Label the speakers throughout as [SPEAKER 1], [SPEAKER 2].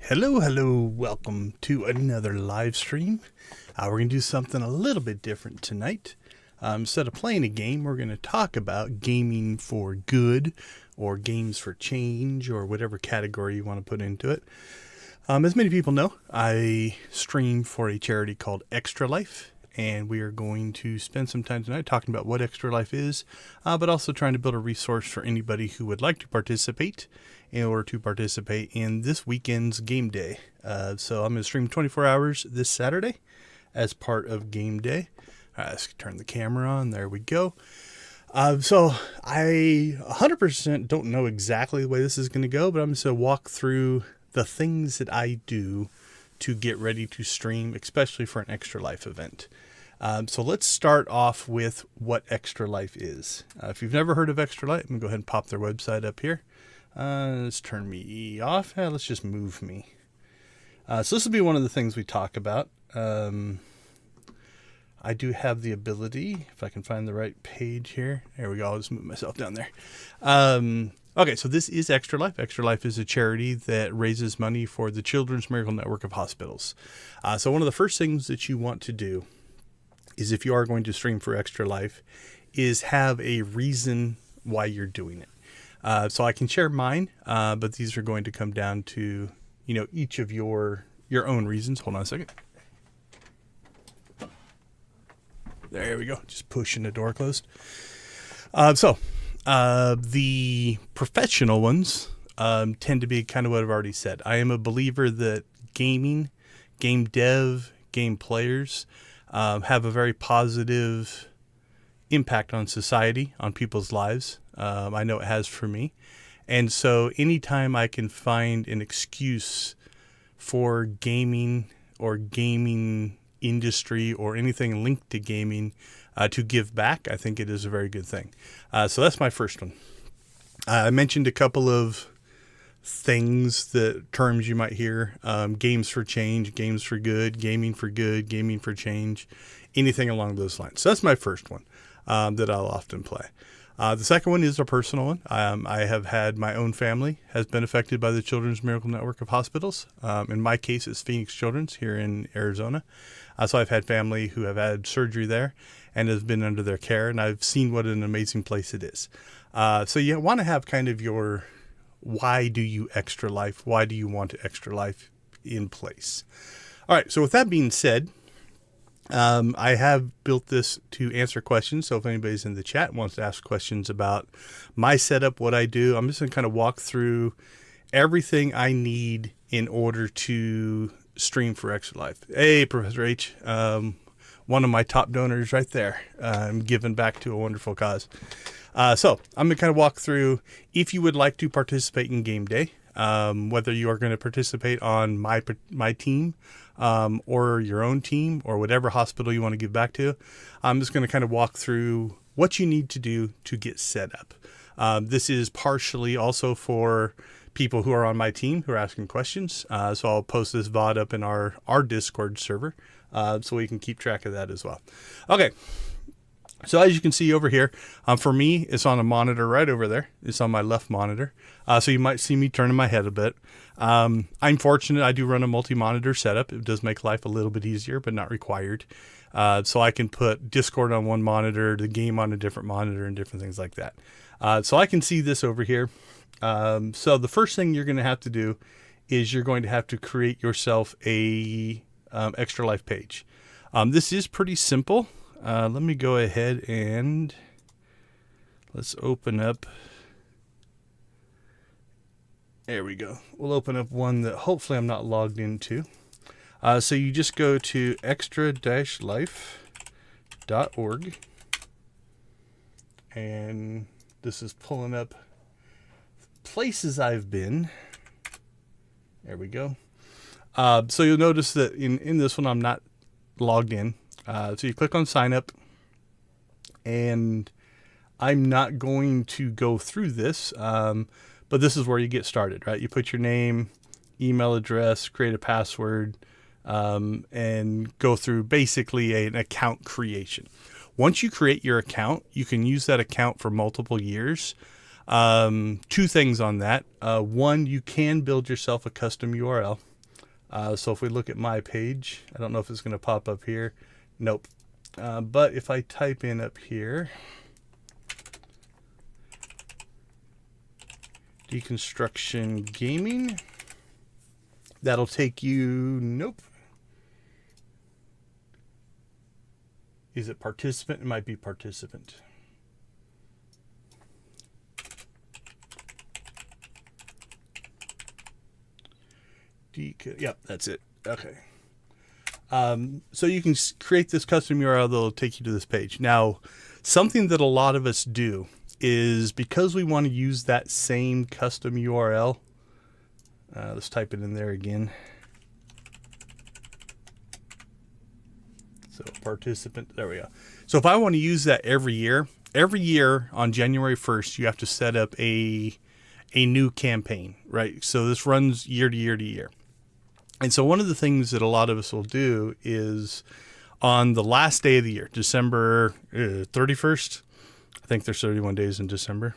[SPEAKER 1] Hello, welcome to another live stream. We're going to do something a little bit different tonight. Instead of playing a game, we're going to talk about gaming for good or games for change or whatever category you want to put into it. As many people know, I stream for a charity called Extra Life, and we are going to spend some time tonight talking about what Extra Life is, but also trying to build a resource for anybody who would like to participate in order to participate in this weekend's game day. So I'm going to stream 24 hours this Saturday as part of game day. All right, let's turn the camera on. There we go. So I 100% don't know exactly the way this is going to go, but I'm just going to walk through the things that I do to get ready to stream, especially for an Extra Life event. So let's start off with what Extra Life is. If you've never heard of Extra Life, I'm going to go ahead and pop their website up here. Let's turn me off. Let's just move me. So this will be one of the things we talk about. I do have the ability, if I can find the right page here. There we go. I'll just move myself down there. Okay, so this is Extra Life. Extra Life is a charity that raises money for the Children's Miracle Network of Hospitals. So one of the first things that you want to do is, if you are going to stream for Extra Life, is have a reason why you're doing it. So I can share mine, but these are going to come down to, each of your own reasons. Hold on a second. There we go. Just pushing the door closed. The professional ones tend to be kind of what I've already said. I am a believer that gaming, game dev, game players have a very positive impact on society, on people's lives. I know it has for me. And so anytime I can find an excuse for gaming or gaming industry or anything linked to gaming to give back, I think it is a very good thing. So that's my first one. I mentioned a couple of things, the terms you might hear: games for change, games for good, gaming for change, anything along those lines. So that's my first one that I'll often play. The second one is a personal one. I have had my own family has been affected by the Children's Miracle Network of Hospitals. In my case, it's Phoenix Children's here in Arizona. So I've had family who have had surgery there and has been under their care, and I've seen what an amazing place it is. So you want to have kind of your why do you Extra Life? Why do you want to Extra Life in place? All right, so with that being said, I have built this to answer questions. So if anybody's in the chat and wants to ask questions about my setup, what I do, I'm just going to kind of walk through everything I need in order to stream for Extra Life. Hey, Professor H, one of my top donors right there, giving back to a wonderful cause. So I'm going to kind of walk through, if you would like to participate in game day, whether you are going to participate on my team, or your own team, or whatever hospital you want to give back to. I'm just going to kind of walk through what you need to do to get set up. This is partially also for people who are on my team who are asking questions. So I'll post this VOD up in our Discord server, so we can keep track of that as well. Okay. So as you can see over here, for me, it's on a monitor right over there. It's on my left monitor. So you might see me turning my head a bit. I'm fortunate. I do run a multi-monitor setup. It does make life a little bit easier, but not required. So I can put Discord on one monitor, the game on a different monitor, and different things like that. So I can see this over here. So the first thing you're going to have to do is you're going to have to create yourself a Extra Life page. This is pretty simple. Let me go ahead and let's open up. There we go. We'll open up one that hopefully I'm not logged into. So you just go to extra-life.org, and this is pulling up places I've been. There we go. So you'll notice that in this one I'm not logged in. So you click on sign up, and I'm not going to go through this, but this is where you get started, right? You put your name, email address, create a password, and go through basically an account creation. Once you create your account, you can use that account for multiple years. Two things on that. One, you can build yourself a custom URL. So if we look at my page, I don't know if it's going to pop up here. Nope. But if I type in up here, Deconstruction Gaming, that'll take you, nope. Is it participant? It might be participant. Yep, that's it. Okay. So you can create this custom URL that'll take you to this page. Now, something that a lot of us do is because we want to use that same custom URL. Let's type it in there again. So participant, there we go. So if I want to use that every year on January 1st, you have to set up a new campaign, right? So this runs year to year to year. And so one of the things that a lot of us will do is on the last day of the year, December 31st, I think there's 31 days in December.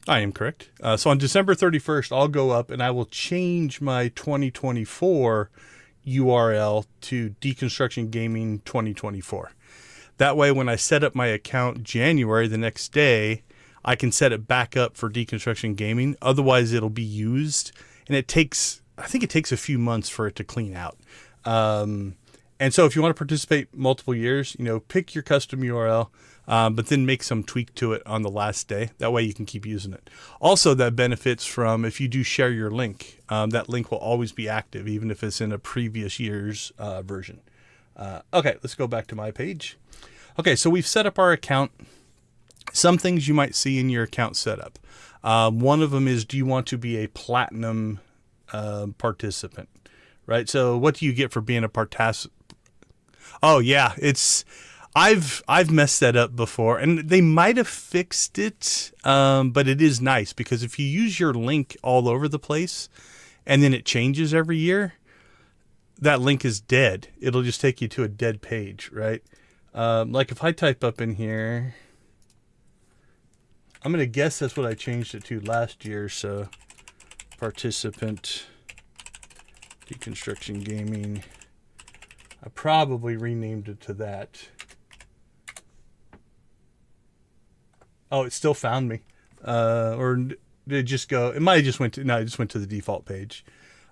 [SPEAKER 1] I am correct. So on December 31st, I'll go up and I will change my 2024 URL to Deconstruction Gaming 2024. That way, when I set up my account January, the next day, I can set it back up for Deconstruction Gaming. Otherwise, it'll be used, and I think it takes a few months for it to clean out. And so if you want to participate multiple years, pick your custom URL, but then make some tweak to it on the last day. That way you can keep using it. Also, that benefits from if you do share your link, that link will always be active, even if it's in a previous year's version. Okay, let's go back to my page. Okay, so we've set up our account. Some things you might see in your account setup. One of them is, do you want to be a platinum participant, right? So what do you get for being a participant? Oh yeah, I've messed that up before, and they might have fixed it, but it is nice because if you use your link all over the place and then it changes every year, that link is dead. It'll just take you to a dead page, right? Like if I type up in here, I'm going to guess that's what I changed it to last year. So participant, Deconstruction Gaming. I probably renamed it to that. Oh, it still found me. Or did it just go? It might have just went to, no, it just went to the default page.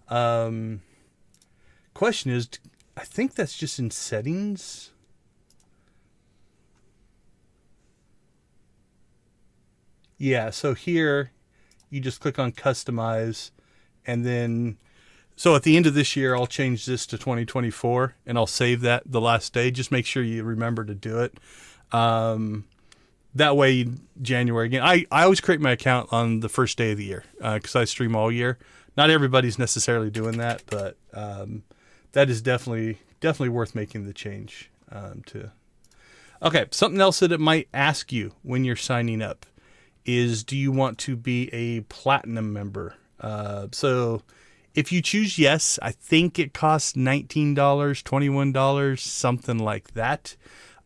[SPEAKER 1] Question is, I think that's just in settings. Yeah, so here you just click on customize, and then so at the end of this year I'll change this to 2024 and I'll save that the last day. Just make sure you remember to do it. That way January again. I always create my account on the first day of the year because I stream all year. Not everybody's necessarily doing that, but that is definitely worth making the change to. Okay, something else that it might ask you when you're signing up is, do you want to be a platinum member? So if you choose yes, I think it costs $19, $21, something like that.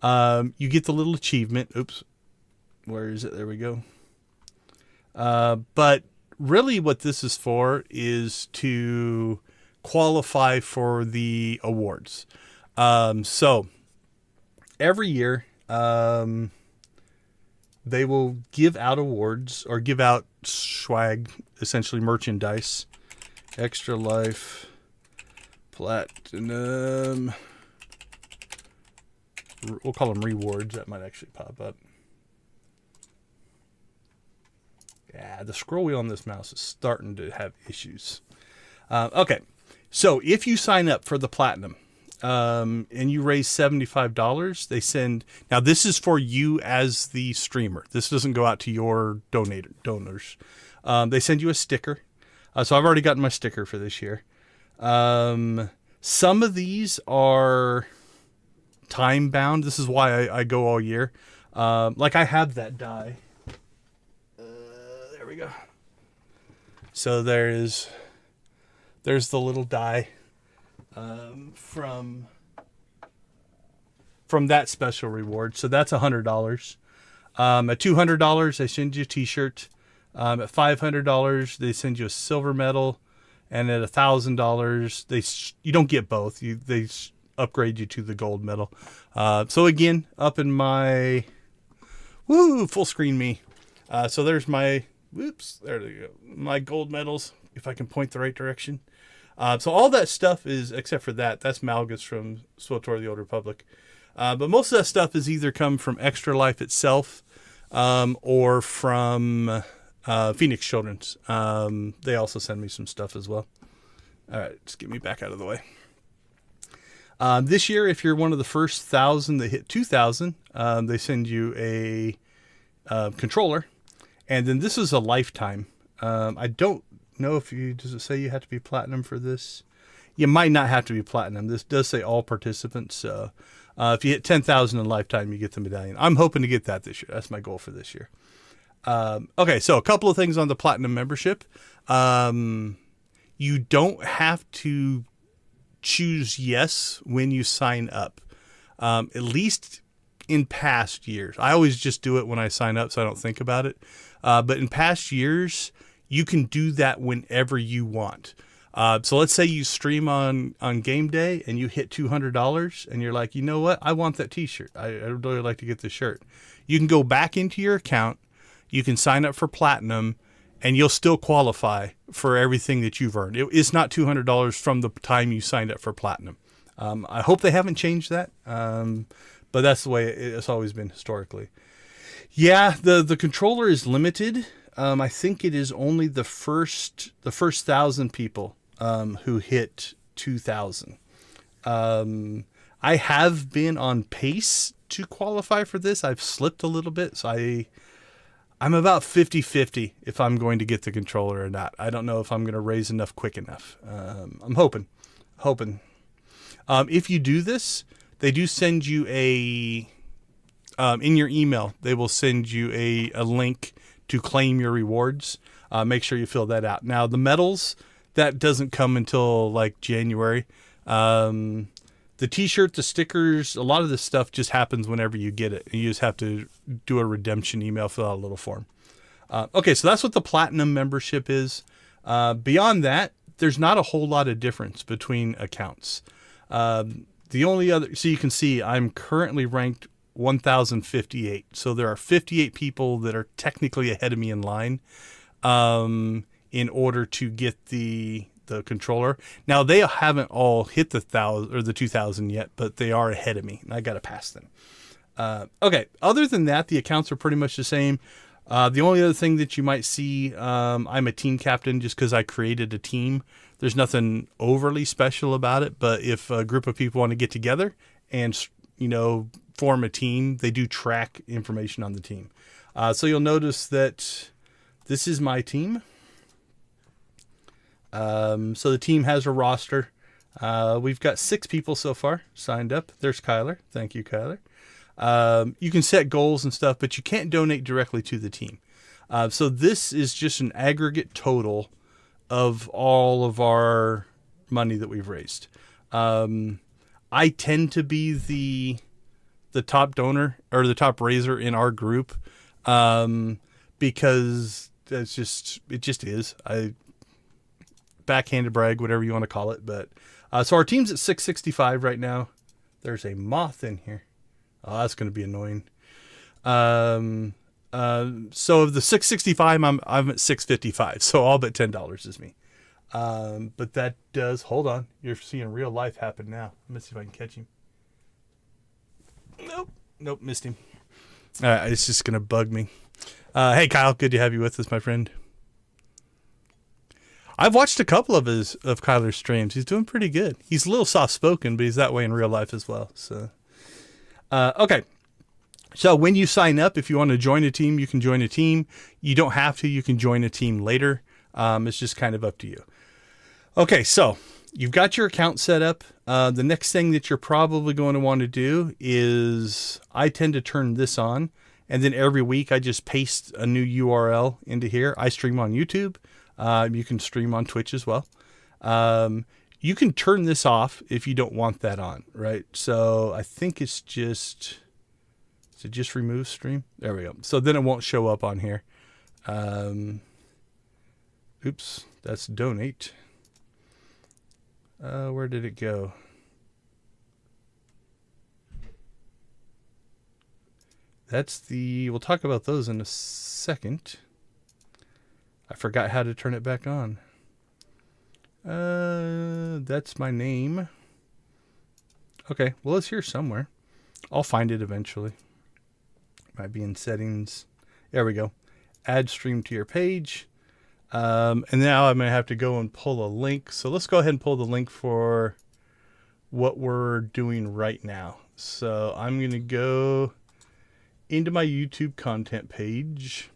[SPEAKER 1] You get the little achievement. Oops, where is it? There we go. But really what this is for is to qualify for the awards. So every year, they will give out awards or give out swag, essentially merchandise. Extra Life Platinum. We'll call them rewards. That might actually pop up. Yeah, the scroll wheel on this mouse is starting to have issues. Okay, so if you sign up for the Platinum, and you raise $75, they send. Now this is for you as the streamer. This doesn't go out to your donors. They send you a sticker. So I've already gotten my sticker for this year. Some of these are time bound. This is why I go all year. Like I have that die. There we go. So there's the little die. From that special reward. So that's $100. At $200, they send you a t-shirt. At $500, they send you a silver medal. and at $1,000, you don't get both. They upgrade you to the gold medal. So again, up in my full screen me. So there's my there they go. My gold medals, if I can point the right direction. So all that stuff is, except for that's Malgus from SWTOR the Old Republic. But most of that stuff is either come from Extra Life itself, or from Phoenix Children's. They also send me some stuff as well. All right, just get me back out of the way. This year, if you're one of the first 1,000 that hit 2,000, they send you a controller, and then this is a lifetime. I don't know if does it say you have to be platinum for this? You might not have to be platinum. This does say all participants. So if you hit 10,000 in lifetime, you get the medallion. I'm hoping to get that this year. That's my goal for this year. Okay, so a couple of things on the platinum membership. You don't have to choose yes when you sign up. At least in past years. I always just do it when I sign up, so I don't think about it. But in past years, you can do that whenever you want. So let's say you stream on game day and you hit $200 and you're like, you know what? I want that t-shirt. I'd really like to get this shirt. You can go back into your account. You can sign up for platinum and you'll still qualify for everything that you've earned. It's not $200 from the time you signed up for platinum. I hope they haven't changed that. But that's the way it's always been historically. Yeah, the controller is limited. I think it is only the first 1,000 people who hit 2,000. I have been on pace to qualify for this. I've slipped a little bit, so I'm about 50-50 if I'm going to get the controller or not. I don't know if I'm going to raise enough quick enough. I'm hoping. If you do this, they do send you in your email, they will send you a link to claim your rewards. Make sure you fill that out. Now, the medals, that doesn't come until like January. The t-shirt, the stickers, a lot of this stuff just happens whenever you get it. You just have to do a redemption email, fill out a little form. Okay, so that's what the platinum membership is. Beyond that, there's not a whole lot of difference between accounts. The only other, so you can see I'm currently ranked 1,058. So there are 58 people that are technically ahead of me in line in order to get the controller. Now they haven't all hit the 1,000 or the 2,000 yet, but they are ahead of me and I got to pass them. Okay. Other than that, the accounts are pretty much the same. The only other thing that you might see, I'm a team captain just because I created a team. There's nothing overly special about it, but if a group of people want to get together and, form a team, they do track information on the team. So you'll notice that this is my team. So the team has a roster. We've got 6 people so far signed up. There's Kyler. Thank you, Kyler. You can set goals and stuff, but you can't donate directly to the team. So this is just an aggregate total of all of our money that we've raised. I tend to be the top donor or the top raiser in our group, because it just is. I backhanded brag, whatever you want to call it. But so our team's at 665 right now. There's a moth in here. Oh, that's going to be annoying. So of the 665, I'm at 655. So all but $10 is me. But that does, hold on. You're seeing real life happen now. Let me see if I can catch him. Nope, missed him. It's just going to bug me. Hey, Kyle, good to have you with us, my friend. I've watched a couple of Kyler's streams. He's doing pretty good. He's a little soft-spoken, but he's that way in real life as well. So, okay. So when you sign up, if you want to join a team, you can join a team. You don't have to. You can join a team later. It's just kind of up to you. Okay, so you've got your account set up. The next thing that you're probably going to want to do is I tend to turn this on, and then every week I just paste a new URL into here. I stream on YouTube. You can stream on Twitch as well. You can turn this off if you don't want that on, right? So I think it's just... So just remove stream. There we go. So then it won't show up on here. Oops, that's donate. Where did it go? We'll talk about those in a second. I forgot how to turn it back on. That's my name. Okay, well, it's here somewhere. I'll find it eventually. Might be in settings. There we go. Add stream to your page. And now I'm going to have to go and pull a link. So let's go ahead and pull the link for what we're doing right now. So I'm going to go into my YouTube content page.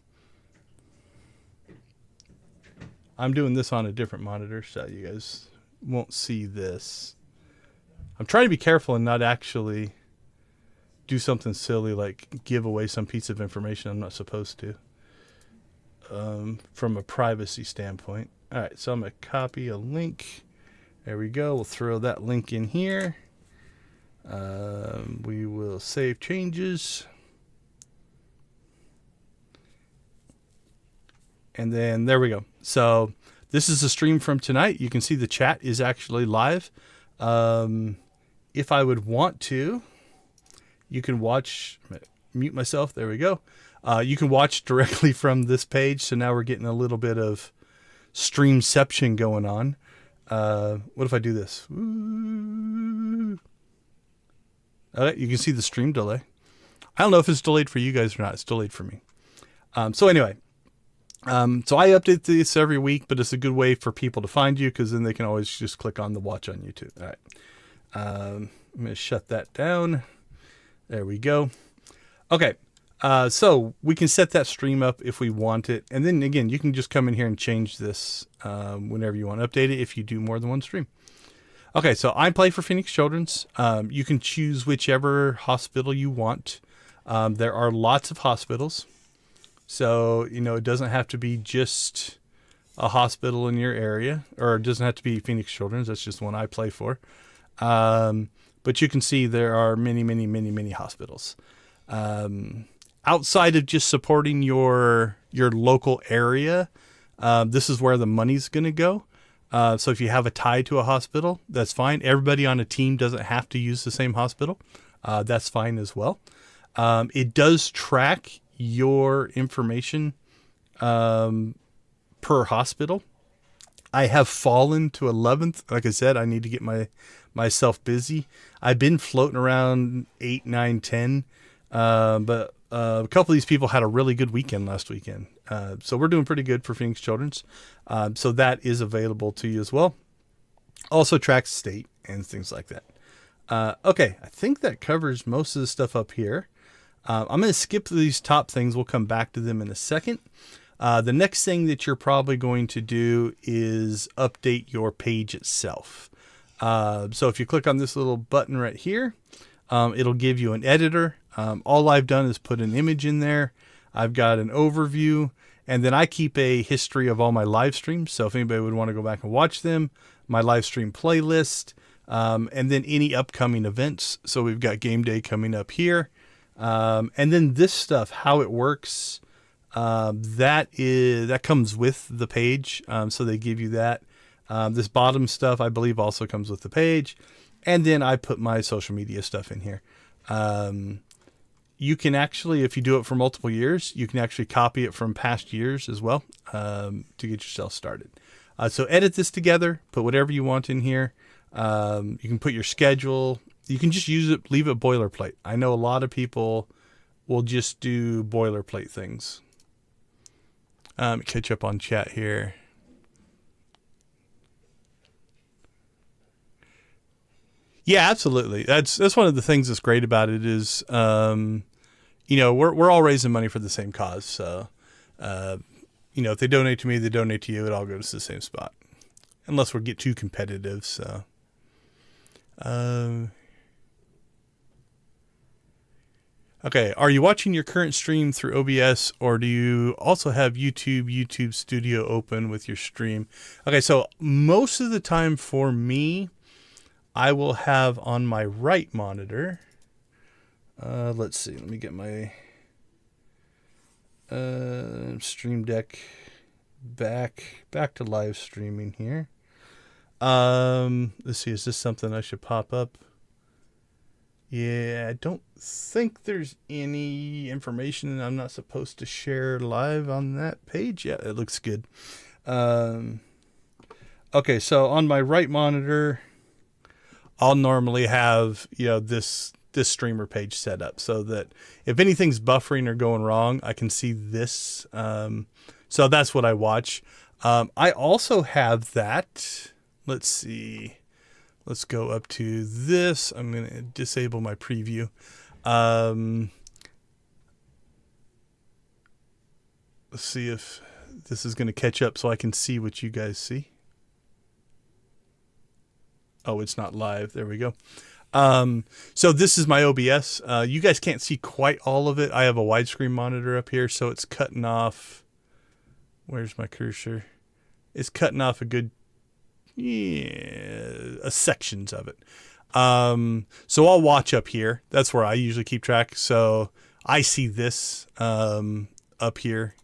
[SPEAKER 1] I'm doing this on a different monitor, so you guys won't see this. I'm trying to be careful and not actually do something silly like give away some piece of information I'm not supposed to, from a privacy standpoint. All right, so I'm going to copy a link. There we go. We'll throw that link in here. We will save changes. And then there we go. So this is the stream from tonight. You can see the chat is actually live. If I would want to, you can watch, mute myself. There we go. You can watch directly from this page. So now we're getting a little bit of streamception going on. What if I do this? Okay, you can see the stream delay. I don't know if it's delayed for you guys or not. It's delayed for me. So anyway, so I update this every week, but it's a good way for people to find you because then they can always just click on the watch on YouTube. All right. I'm going to shut that down. There we go. Okay. So we can set that stream up if we want it. And then again, you can just come in here and change this whenever you want to update it if you do more than one stream. Okay. So I play for Phoenix Children's. You can choose whichever hospital you want. There are lots of hospitals. So, it doesn't have to be just a hospital in your area, or it doesn't have to be Phoenix Children's. That's just one I play for. But you can see there are many, many, many, many hospitals. Outside of just supporting your local area, this is where the money's going to go. So if you have a tie to a hospital, that's fine. Everybody on a team doesn't have to use the same hospital. That's fine as well. It does track your information per hospital. I have fallen to 11th. Like I said, I need to get myself busy. I've been floating around 8, 9, 10. But a couple of these people had a really good weekend last weekend. So we're doing pretty good for Phoenix Children's. So that is available to you as well. Also tracks state and things like that. Okay, I think that covers most of the stuff up here. I'm going to skip these top things. We'll come back to them in a second. The next thing that you're probably going to do is update your page itself. So if you click on this little button right here, it'll give you an editor. All I've done is put an image in there. I've got an overview, and then I keep a history of all my live streams. So if anybody would want to go back and watch them, my live stream playlist, and then any upcoming events. So we've got game day coming up here. And then this stuff, how it works, that comes with the page. So they give you that. This bottom stuff, I believe, also comes with the page. And then I put my social media stuff in here. You can actually, if you do it for multiple years, you can actually copy it from past years as well, to get yourself started. So edit this together, put whatever you want in here. You can put your schedule. You can just use it, leave it boilerplate. I know a lot of people will just do boilerplate things. Catch up on chat here. Yeah, absolutely. That's one of the things that's great about it is, we're all raising money for the same cause. So, if they donate to me, they donate to you. It all goes to the same spot, unless we get too competitive. So, okay. Are you watching your current stream through OBS, or do you also have YouTube Studio open with your stream? Okay. So most of the time for me, I will have on my right monitor. Let's see. Let me get my Stream Deck back to live streaming here. Let's see. Is this something I should pop up? Yeah, I don't think there's any information I'm not supposed to share live on that page. Yeah, it looks good. Okay, so on my right monitor, I'll normally have, this streamer page set up so that if anything's buffering or going wrong, I can see this. So that's what I watch. I also have that. Let's see. Let's go up to this. I'm going to disable my preview. Let's see if this is going to catch up so I can see what you guys see. Oh, it's not live. There we go. So this is my OBS. You guys can't see quite all of it. I have a widescreen monitor up here, so it's cutting off. Where's my cursor? It's cutting off a good, sections of it. So I'll watch up here. That's where I usually keep track. So I see this up here.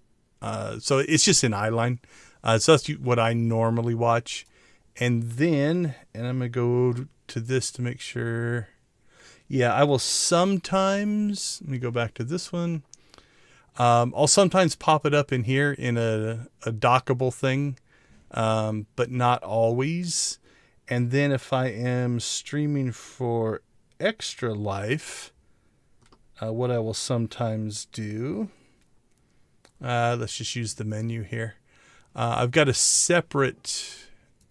[SPEAKER 1] So it's just in eyeline. So that's what I normally watch. And then, I'm going to go to this to make sure. Yeah, I will sometimes, let me go back to this one. I'll sometimes pop it up in here in a dockable thing, but not always. And then if I am streaming for Extra Life, what I will sometimes do, let's just use the menu here. I've got a separate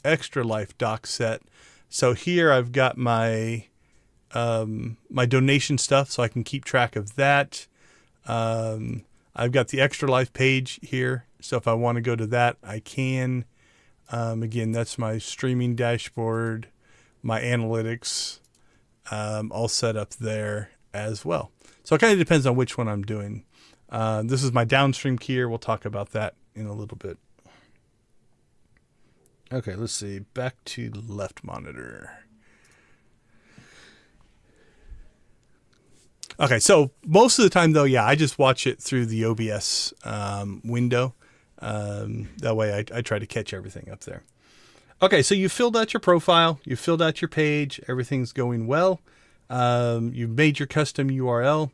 [SPEAKER 1] Extra Life dock set. So here I've got my my donation stuff, so I can keep track of that. I've got the Extra Life page here, so if I want to go to that, I can. Again, that's my streaming dashboard, my analytics, all set up there as well. So it kind of depends on which one I'm doing. This is my downstream keyer. We'll talk about that in a little bit. Okay, let's see. Back to left monitor. Okay, so most of the time, though, yeah, I just watch it through the OBS window. That way I try to catch everything up there. Okay, so you filled out your profile. You filled out your page. Everything's going well. You've made your custom URL.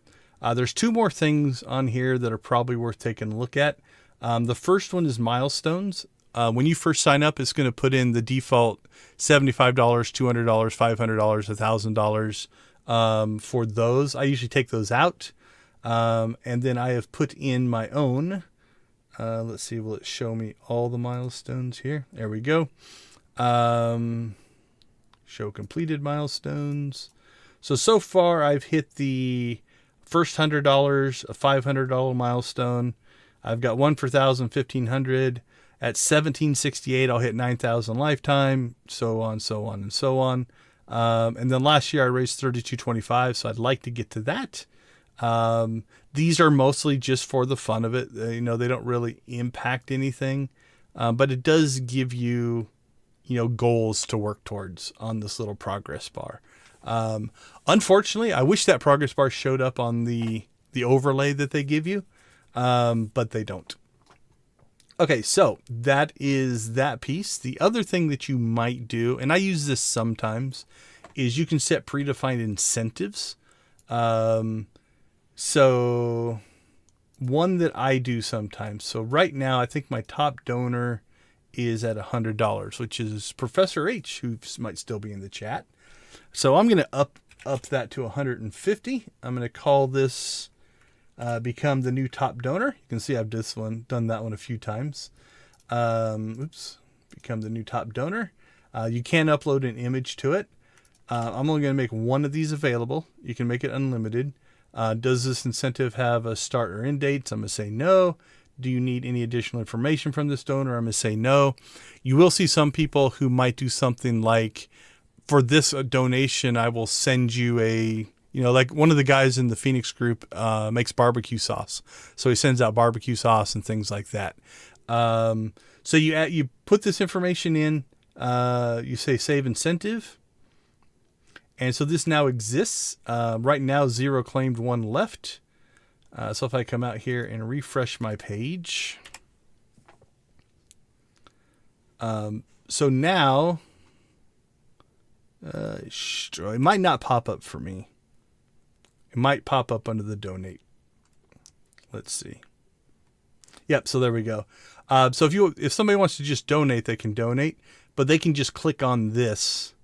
[SPEAKER 1] There's two more things on here that are probably worth taking a look at. The first one is milestones. When you first sign up, it's going to put in the default $75, $200, $500, $1,000 for those. I usually take those out. And then I have put in my own. Let's see, will it show me all the milestones here? There we go. Show completed milestones. So far I've hit the first $100, a $500 milestone. I've got one for $1,000, $1,500. At 1768, I'll hit 9,000 lifetime, so on, so on, and so on. And then last year I raised 3225, so I'd like to get to that. These are mostly just for the fun of it. They don't really impact anything, but it does give you, goals to work towards on this little progress bar. Unfortunately, I wish that progress bar showed up on the overlay that they give you, but they don't. Okay, so that is that piece. The other thing that you might do, and I use this sometimes, is you can set predefined incentives. So one that I do sometimes. So right now, I think my top donor is at $100, which is Professor H, who might still be in the chat. So I'm going to up that to 150. I'm going to call this become the new top donor. You can see I've done that one a few times. Become the new top donor. You can upload an image to it. I'm only going to make one of these available. You can make it unlimited. Does this incentive have a start or end date? So I'm going to say no. Do you need any additional information from this donor? I'm going to say no. You will see some people who might do something like, for this donation, I will send you like one of the guys in the Phoenix group makes barbecue sauce. So he sends out barbecue sauce and things like that. So you put this information in, you say save incentive. And so this now exists. Right now, 0 claimed, 1 left. So if I come out here and refresh my page. So now It might not pop up for me. It might pop up under the donate. Let's see. Yep, so there we go. So if somebody wants to just donate, they can donate, but they can just click on this.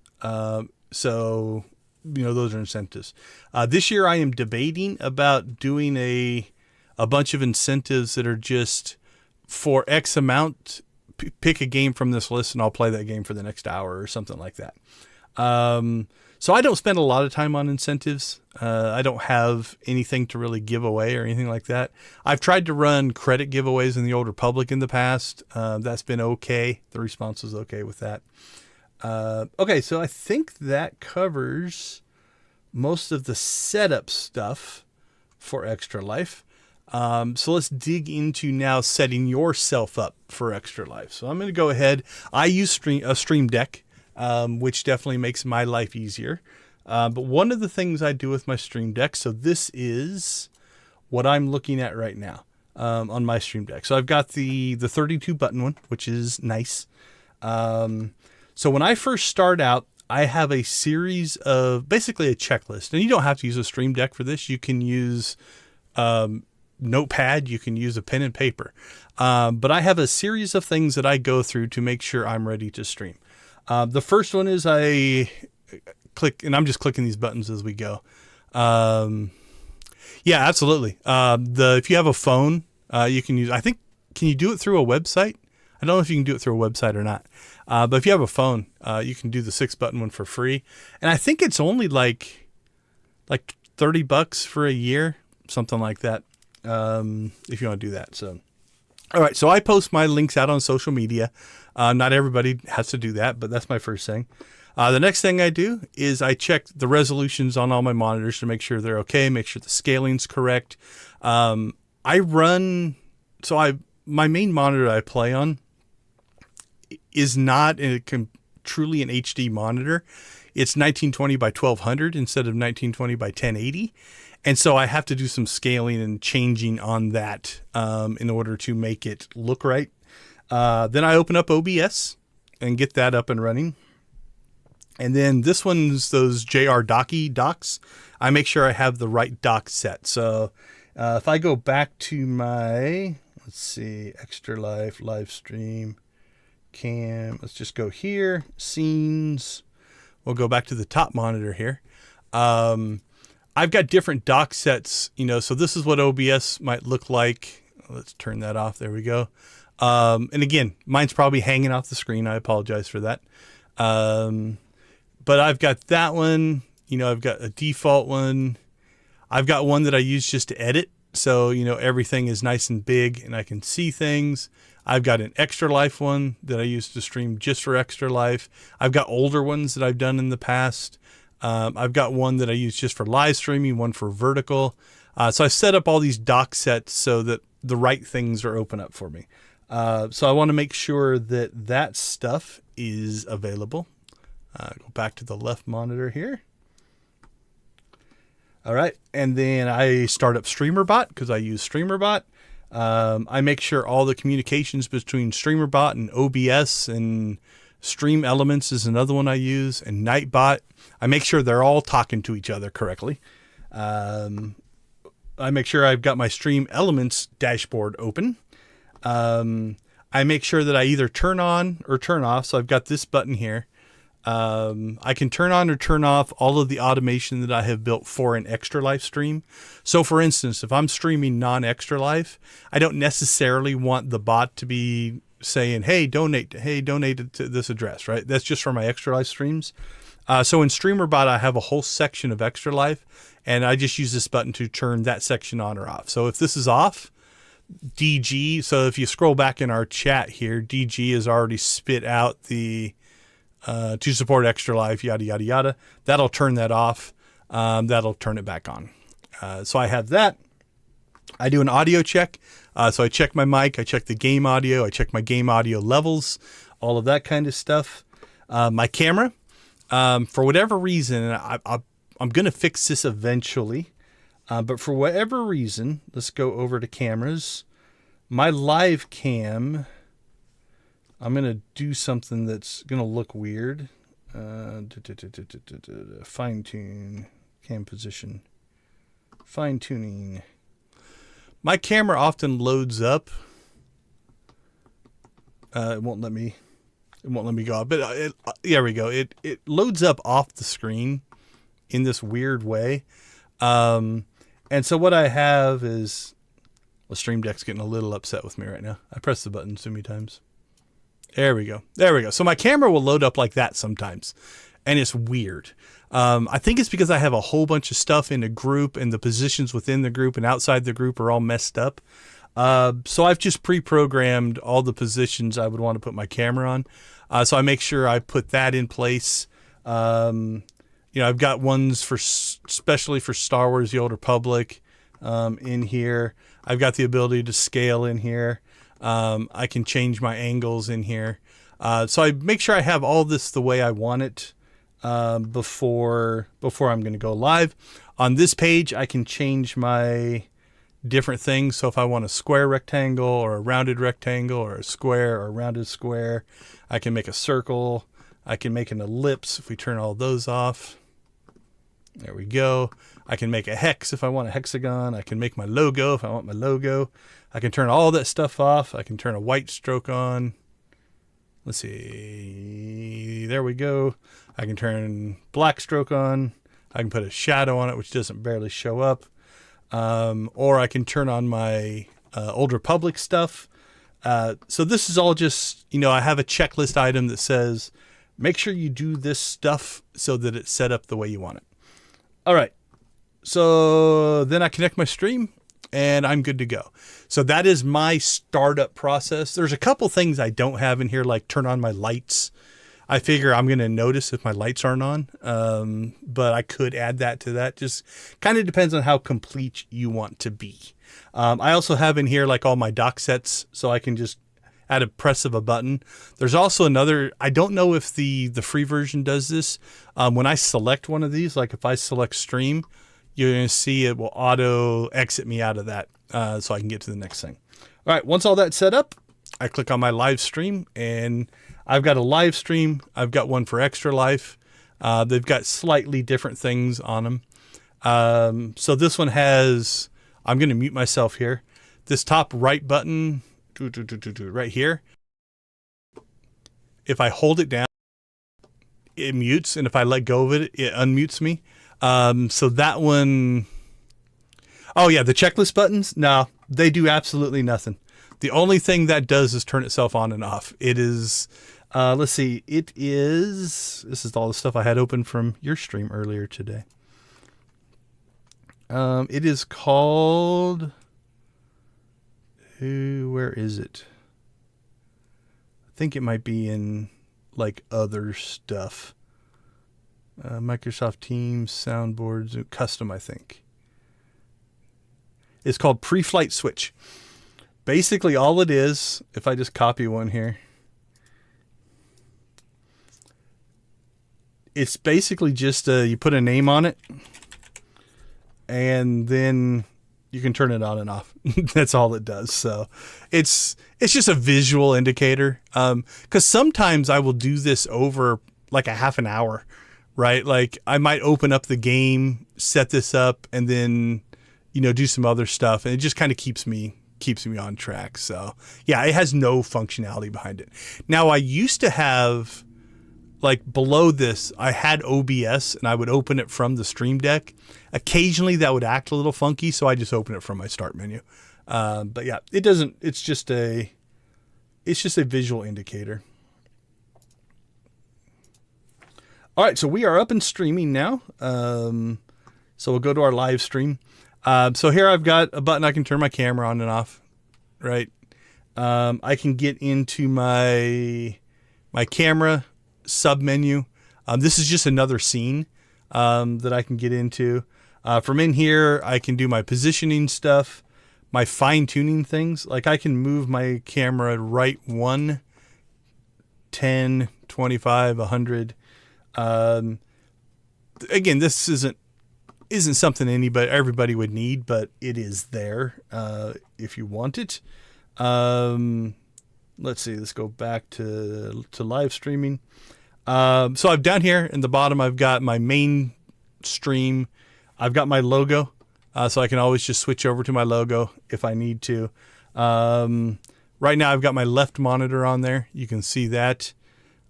[SPEAKER 1] So, those are incentives. This year I am debating about doing a bunch of incentives that are just for X amount, pick a game from this list and I'll play that game for the next hour or something like that. So I don't spend a lot of time on incentives. I don't have anything to really give away or anything like that. I've tried to run credit giveaways in the Old Republic in the past. That's been okay. The response was okay with that. Okay, so I think that covers most of the setup stuff for Extra Life. So let's dig into now setting yourself up for Extra Life. So I'm going to go ahead. I use a Stream Deck, which definitely makes my life easier. But one of the things I do with my Stream Deck, so this is what I'm looking at right now on my Stream Deck. So I've got the 32 button one, which is nice. So when I first start out, I have a series of basically a checklist, and you don't have to use a Stream Deck for this. You can use Notepad, you can use a pen and paper. But I have a series of things that I go through to make sure I'm ready to stream. The first one is I click, and I'm just clicking these buttons as we go. Yeah, absolutely. If you have a phone, you can use, can you do it through a website? I don't know if you can do it through a website or not. But if you have a phone, you can do the 6-button one for free. And I think it's only like $30 for a year, something like that. If you want to do that. So, all right. So I post my links out on social media. Not everybody has to do that, but that's my first thing. The next thing I do is I check the resolutions on all my monitors to make sure they're okay, make sure the scaling's correct. My main monitor I play on is not truly an HD monitor. It's 1920 by 1200 instead of 1920 by 1080. And so I have to do some scaling and changing on that in order to make it look right. Then I open up OBS and get that up and running. And then this one's those JR docks. I make sure I have the right dock set. So if I go back to my, let's see, Extra Life, live stream, cam. Let's just go here, scenes. We'll go back to the top monitor here. I've got different dock sets, so this is what OBS might look like. Let's turn that off. There we go. And again, mine's probably hanging off the screen. I apologize for that. But I've got that one, I've got a default one. I've got one that I use just to edit. So, everything is nice and big and I can see things. I've got an Extra Life one that I use to stream just for Extra Life. I've got older ones that I've done in the past. I've got one that I use just for live streaming, one for vertical. So I set up all these dock sets so that the right things are open up for me. So I want to make sure that stuff is available. Go back to the left monitor here. All right. And then I start up StreamerBot because I use StreamerBot. I make sure all the communications between StreamerBot and OBS and Stream Elements is another one I use, and Nightbot. I make sure they're all talking to each other correctly. I make sure I've got my Stream Elements dashboard open. I make sure that I either turn on or turn off. So I've got this button here. I can turn on or turn off all of the automation that I have built for an Extra Life stream. So for instance, if I'm streaming non-Extra Life, I don't necessarily want the bot to be saying, hey, donate to this address, right? That's just for my Extra Life streams. So in StreamerBot, I have a whole section of Extra Life, and I just use this button to turn that section on or off. So if this is off, DG, so if you scroll back in our chat here, DG has already spit out the to support Extra Life, yada, yada, yada. That'll turn that off. That'll turn it back on. So I have that. I do an audio check. So I check my mic, I check the game audio, I check my game audio levels, all of that kind of stuff. My camera, for whatever reason, I'm going to fix this eventually. But for whatever reason, let's go over to cameras. My live cam, I'm going to do something that's going to look weird. Fine tune. Cam position. Fine tuning. My camera often loads up. It won't let me go up. But there we go. It loads up off the screen in this weird way. And so what I have is, well, Stream Deck's getting a little upset with me right now. I pressed the button too many times. There we go. There we go. So my camera will load up like that sometimes, and it's weird. I think it's because I have a whole bunch of stuff in a group, and the positions within the group and outside the group are all messed up. So I've just pre-programmed all the positions I would want to put my camera on. So I make sure I put that in place. I've got ones especially for Star Wars: The Old Republic in here. I've got the ability to scale in here. I can change my angles in here. So I make sure I have all this the way I want it before I'm going to go live. On this page, I can change my different things. So if I want a square rectangle or a rounded rectangle or a square or a rounded square, I can make a circle. I can make an ellipse if we turn all those off. There we go. I can make a hex if I want a hexagon. I can make my logo if I want my logo. I can turn all that stuff off. I can turn a white stroke on. Let's see. There we go. I can turn black stroke on. I can put a shadow on it, which doesn't barely show up. Or I can turn on my Old Republic stuff. So this is all just, I have a checklist item that says, make sure you do this stuff so that it's set up the way you want it. All right. So then I connect my stream and I'm good to go. So that is my startup process. There's a couple things I don't have in here, like turn on my lights. I figure I'm going to notice if my lights aren't on, but I could add that to that. Just kind of depends on how complete you want to be. I also have in here like all my dock sets, so I can just at a press of a button. There's also another, I don't know if the free version does this. When I select one of these, like if I select stream, you're going to see it will auto exit me out of that so I can get to the next thing. All right, once all that's set up, I click on my live stream, and I've got a live stream. I've got one for Extra Life. They've got slightly different things on them. So this one has, I'm going to mute myself here. This top right button, right here, if I hold it down, it mutes, and if I let go of it, it unmutes me. So that one, oh yeah, the checklist buttons, no, they do absolutely nothing. The only thing that does is turn itself on and off. It is, let's see, this is all the stuff I had open from your stream earlier today. It is called, where is it? I think it might be in like other stuff. Microsoft Teams, soundboards, custom, I think. It's called Pre-Flight Switch. Basically all it is, if I just copy one here, it's basically just you put a name on it, and then you can turn it on and off. That's all it does. So it's just a visual indicator. Because sometimes I will do this over like a half an hour, right? Like I might open up the game, set this up, and then do some other stuff, and it just kind of keeps me on track. So yeah, it has no functionality behind it. Now I used to have, like below this, I had OBS, and I would open it from the Stream Deck. Occasionally that would act a little funky, so I just open it from my start menu. But yeah, it doesn't, it's just a visual indicator. All right, so we are up and streaming now. So we'll go to our live stream. So here I've got a button I can turn my camera on and off, right? I can get into my camera sub menu. This is just another scene that I can get into. From in here, I can do my positioning stuff, my fine tuning things. Like I can move my camera right 1, 10, 25, 100. Again, this isn't something everybody would need, but it is there if you want it. Let's see. Let's go back to live streaming. So I've down here in the bottom, I've got my main stream. I've got my logo, so I can always just switch over to my logo if I need to. Right now I've got my left monitor on there. You can see that.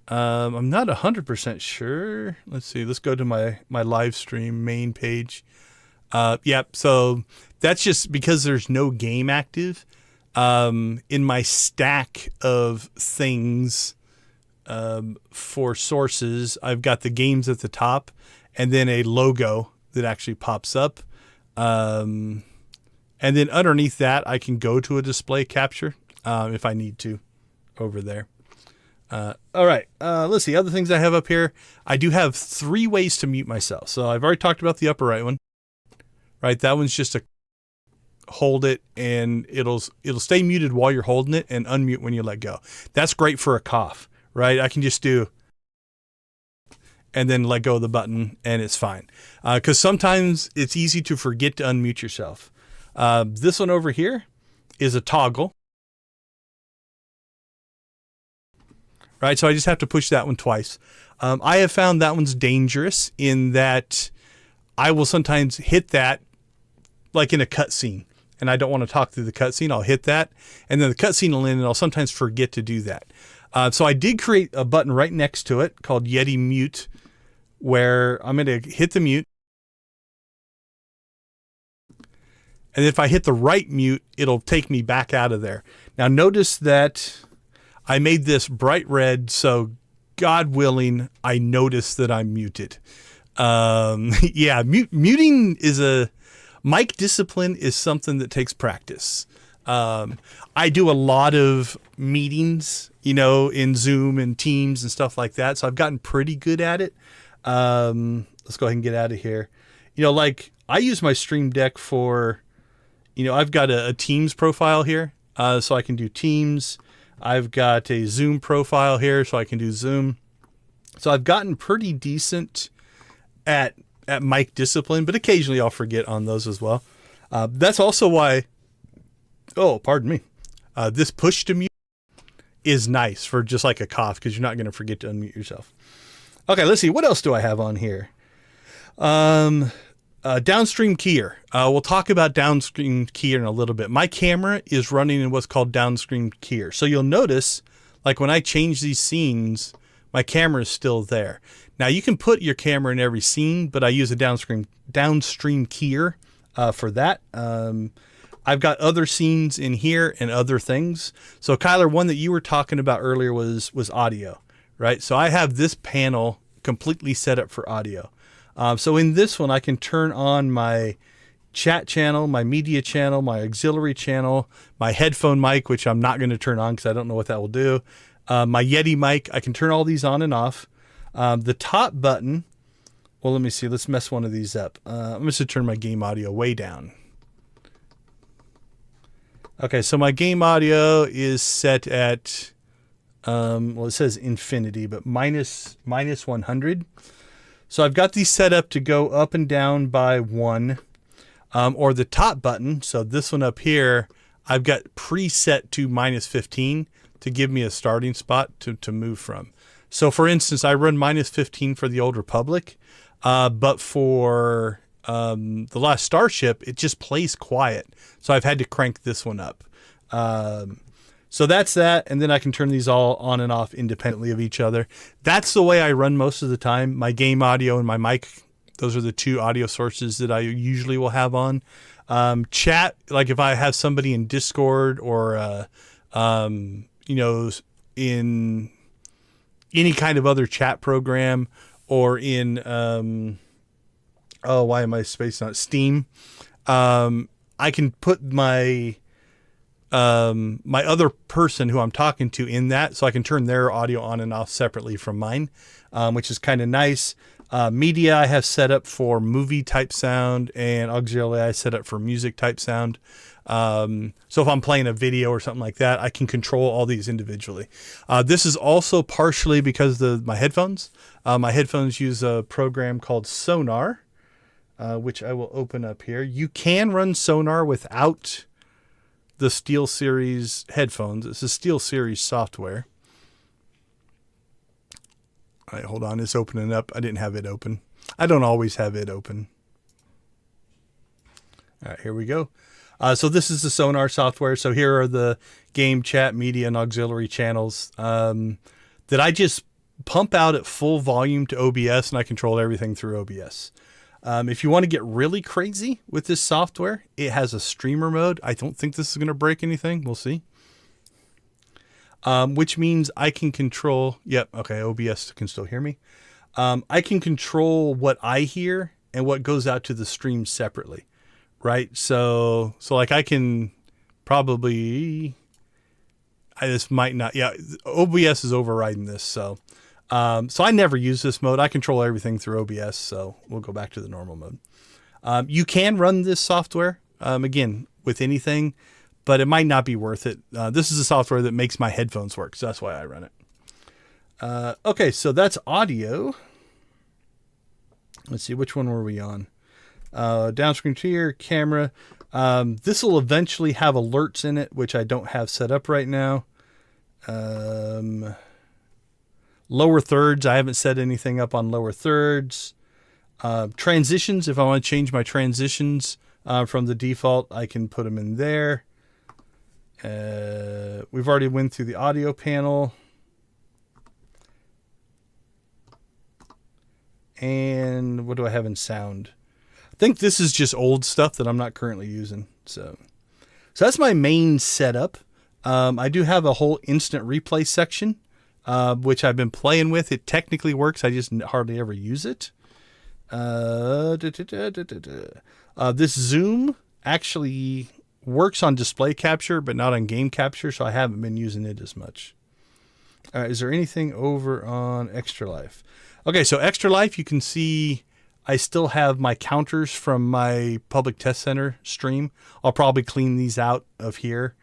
[SPEAKER 1] I'm not 100% sure. Let's see. Let's go to my live stream main page. Yep. So that's just because there's no game active. In my stack of things for sources, I've got the games at the top and then a logo that actually pops up. And then underneath that, I can go to a display capture if I need to over there. All right. Let's see. Other things I have up here. I do have 3 ways to mute myself. So I've already talked about the upper right one. Right. That one's just a hold it and it'll stay muted while you're holding it and unmute when you let go. That's great for a cough. Right. I can just do and then let go of the button and it's fine. Because sometimes it's easy to forget to unmute yourself. This one over here is a toggle. Right, so I just have to push that one twice. I have found that one's dangerous in that I will sometimes hit that like in a cutscene, and I don't want to talk through the cutscene. I'll hit that, and then the cutscene will end, and I'll sometimes forget to do that. So I did create a button right next to it called Yeti Mute, where I'm going to hit the mute, and if I hit the right mute, it'll take me back out of there. Now notice that I made this bright red, so God willing, I notice that I'm muted. Yeah, muting is mic discipline is something that takes practice. I do a lot of meetings, in Zoom and Teams and stuff like that, so I've gotten pretty good at it. Let's go ahead and get out of here. Like I use my Stream Deck for, I've got a Teams profile here, so I can do Teams. I've got a Zoom profile here, so I can do Zoom. So I've gotten pretty decent at mic discipline, but occasionally I'll forget on those as well. That's also why, pardon me, this push to mute is nice for just like a cough because you're not going to forget to unmute yourself. Okay, let's see. What else do I have on here? Downstream keyer. We'll talk about downstream keyer in a little bit. My camera is running in what's called downstream keyer. So you'll notice, like when I change these scenes, my camera is still there. Now you can put your camera in every scene, but I use a downstream keyer for that. I've got other scenes in here and other things. So Kyler, one that you were talking about earlier was audio, right? So I have this panel completely set up for audio. So in this one, I can turn on my chat channel, my media channel, my auxiliary channel, my headphone mic, which I'm not going to turn on because I don't know what that will do. My Yeti mic, I can turn all these on and off. The top button, well, let me see. Let's mess one of these up. I'm just going to turn my game audio way down. Okay, so my game audio is set at, it says infinity, but minus 100. So I've got these set up to go up and down by 1, or the top button. So this one up here, I've got preset to minus 15 to give me a starting spot to move from. So for instance, I run minus 15 for the Old Republic, but for the last Starship, it just plays quiet. So I've had to crank this one up. So that's that. And then I can turn these all on and off independently of each other. That's the way I run most of the time. My game audio and my mic, those are the 2 audio sources that I usually will have on. Chat, like if I have somebody in Discord or, in any kind of other chat program or in, why am I spacing on Steam? I can put my other person who I'm talking to in that, so I can turn their audio on and off separately from mine, which is kind of nice. Media I have set up for movie type sound, and auxiliary I set up for music type sound. So if I'm playing a video or something like that, I can control all these individually. This is also partially because of my headphones. My headphones use a program called Sonar, which I will open up here. You can run Sonar without the SteelSeries headphones. It's a SteelSeries software. All right, hold on. It's opening up. I didn't have it open. I don't always have it open. All right, here we go. So this is the Sonar software. So here are the game, chat, media, and auxiliary channels that I just pump out at full volume to OBS, and I control everything through OBS. If you want to get really crazy with this software, it has a streamer mode. I don't think this is going to break anything. We'll see. Which means I can control. Yep. Okay. OBS can still hear me. I can control what I hear and what goes out to the stream separately. Right. So like I can probably, this might not, yeah, OBS is overriding this. So I never use this mode. I control everything through OBS. So we'll go back to the normal mode. You can run this software, again, with anything, but it might not be worth it. This is a software that makes my headphones work. So that's why I run it. Okay. So that's audio. Let's see, which one were we on? Downscreen tier, camera. This will eventually have alerts in it, which I don't have set up right now. Lower thirds. I haven't set anything up on lower thirds. Transitions. If I want to change my transitions from the default, I can put them in there. We've already went through the audio panel. And what do I have in sound? I think this is just old stuff that I'm not currently using. So that's my main setup. I do have a whole instant replay section, which I've been playing with. It technically works. I just hardly ever use it. This zoom actually works on display capture, but not on game capture. So I haven't been using it as much. All right. Is there anything over on Extra Life? Okay. So Extra Life, you can see I still have my counters from my public test center stream. I'll probably clean these out of here.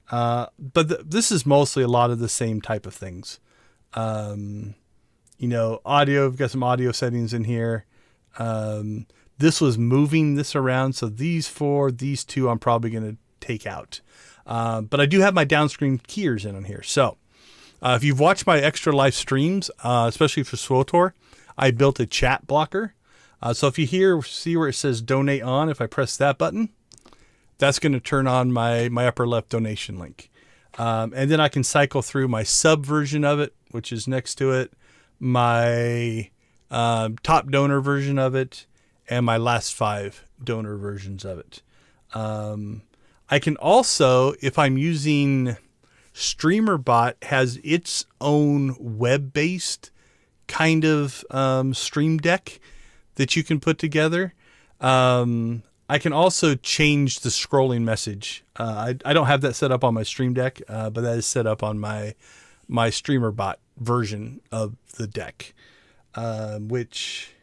[SPEAKER 1] But this is mostly a lot of the same type of things. Audio, I've got some audio settings in here. This was moving this around. So these two, I'm probably going to take out. But I do have my downscreen keyers in on here. So if you've watched my Extra Life streams, especially for SWTOR, I built a chat blocker. So if you see where it says donate on, if I press that button, that's going to turn on my upper left donation link. And then I can cycle through my sub version of it, which is next to it, my top donor version of it, and my last 5 donor versions of it. I can also, if I'm using StreamerBot, has its own web-based kind of stream deck that you can put together. I can also change the scrolling message. I don't have that set up on my Stream Deck, but that is set up on my StreamerBot version of the deck. Which,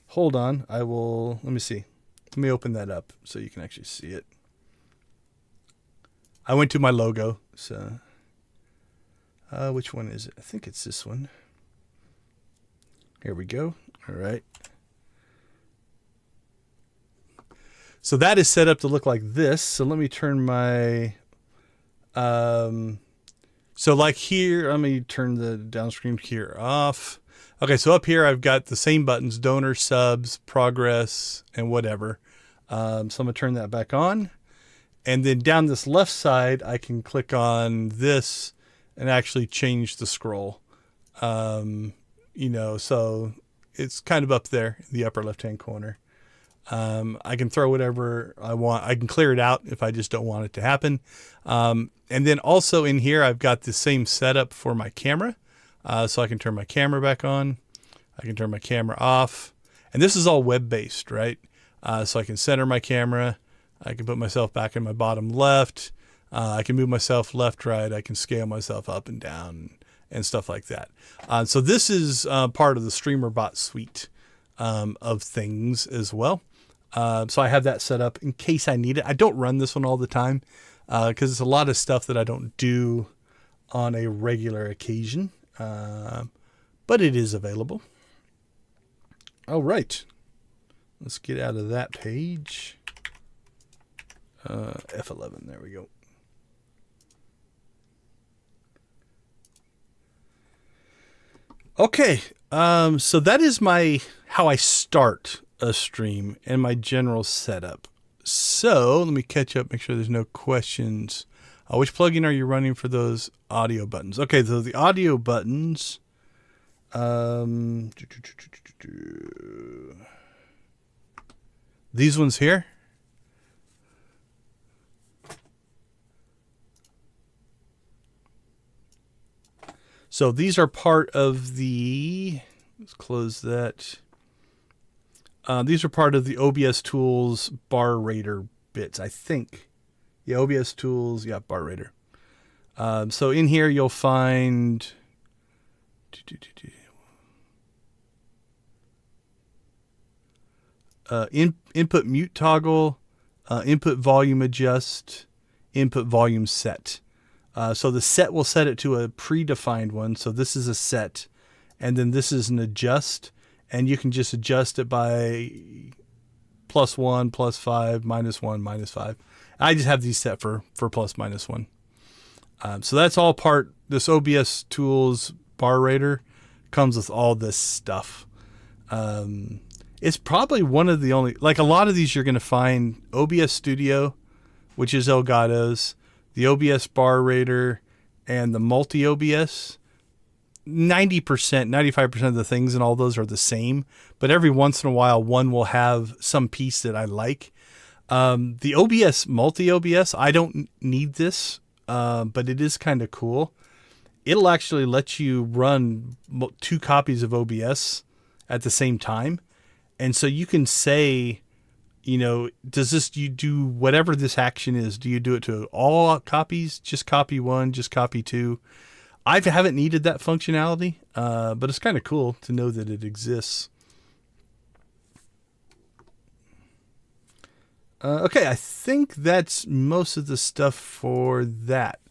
[SPEAKER 1] hold on, let me see. Let me open that up so you can actually see it. I went to my logo, so which one is it? I think it's this one. Here we go. All right. So that is set up to look like this. So let me turn my, so like here, let me turn the downscreen here off. Okay. So up here, I've got the same buttons, donor, subs, progress, and whatever. So I'm going to turn that back on. And then down this left side, I can click on this and actually change the scroll. So it's kind of up there in the upper left-hand corner. I can throw whatever I want. I can clear it out if I just don't want it to happen. And then also in here, I've got the same setup for my camera. So I can turn my camera back on. I can turn my camera off. And this is all web-based, right? So I can center my camera. I can put myself back in my bottom left. I can move myself left, right. I can scale myself up and down and stuff like that. So this is part of the StreamerBot suite of things as well. So I have that set up in case I need it. I don't run this one all the time because it's a lot of stuff that I don't do on a regular occasion, but it is available. All right. Let's get out of that page. F11. There we go. Okay. So that is how I start a stream and my general setup. So let me catch up, make sure there's no questions. Which plugin are you running for those audio buttons? Okay, so the audio buttons. These ones here. So these are part of the, let's close that. These are part of the OBS Tools bar rater bits, I think. Yeah, OBS Tools, yeah, bar rater. So in here you'll find input mute toggle, input volume adjust, input volume set. So the set will set it to a predefined one. So this is a set, and then this is an adjust, and you can just adjust it by +1, +5, -1, -5. I just have these set for +/-1. So that's all part. This OBS Tools bar rater comes with all this stuff. It's probably one of the only, like a lot of these you're going to find OBS Studio, which is Elgato's, the OBS bar rater, and the multi OBS. 90%, 95% of the things in all those are the same, but every once in a while one will have some piece that I like. The OBS multi OBS, I don't need this, but it is kind of cool. It'll actually let you run 2 copies of OBS at the same time. And so you can say, you know, you do whatever this action is? Do you do it to all copies? Just copy 1, just copy 2? I haven't needed that functionality, but it's kind of cool to know that it exists. Okay, I think that's most of the stuff for that.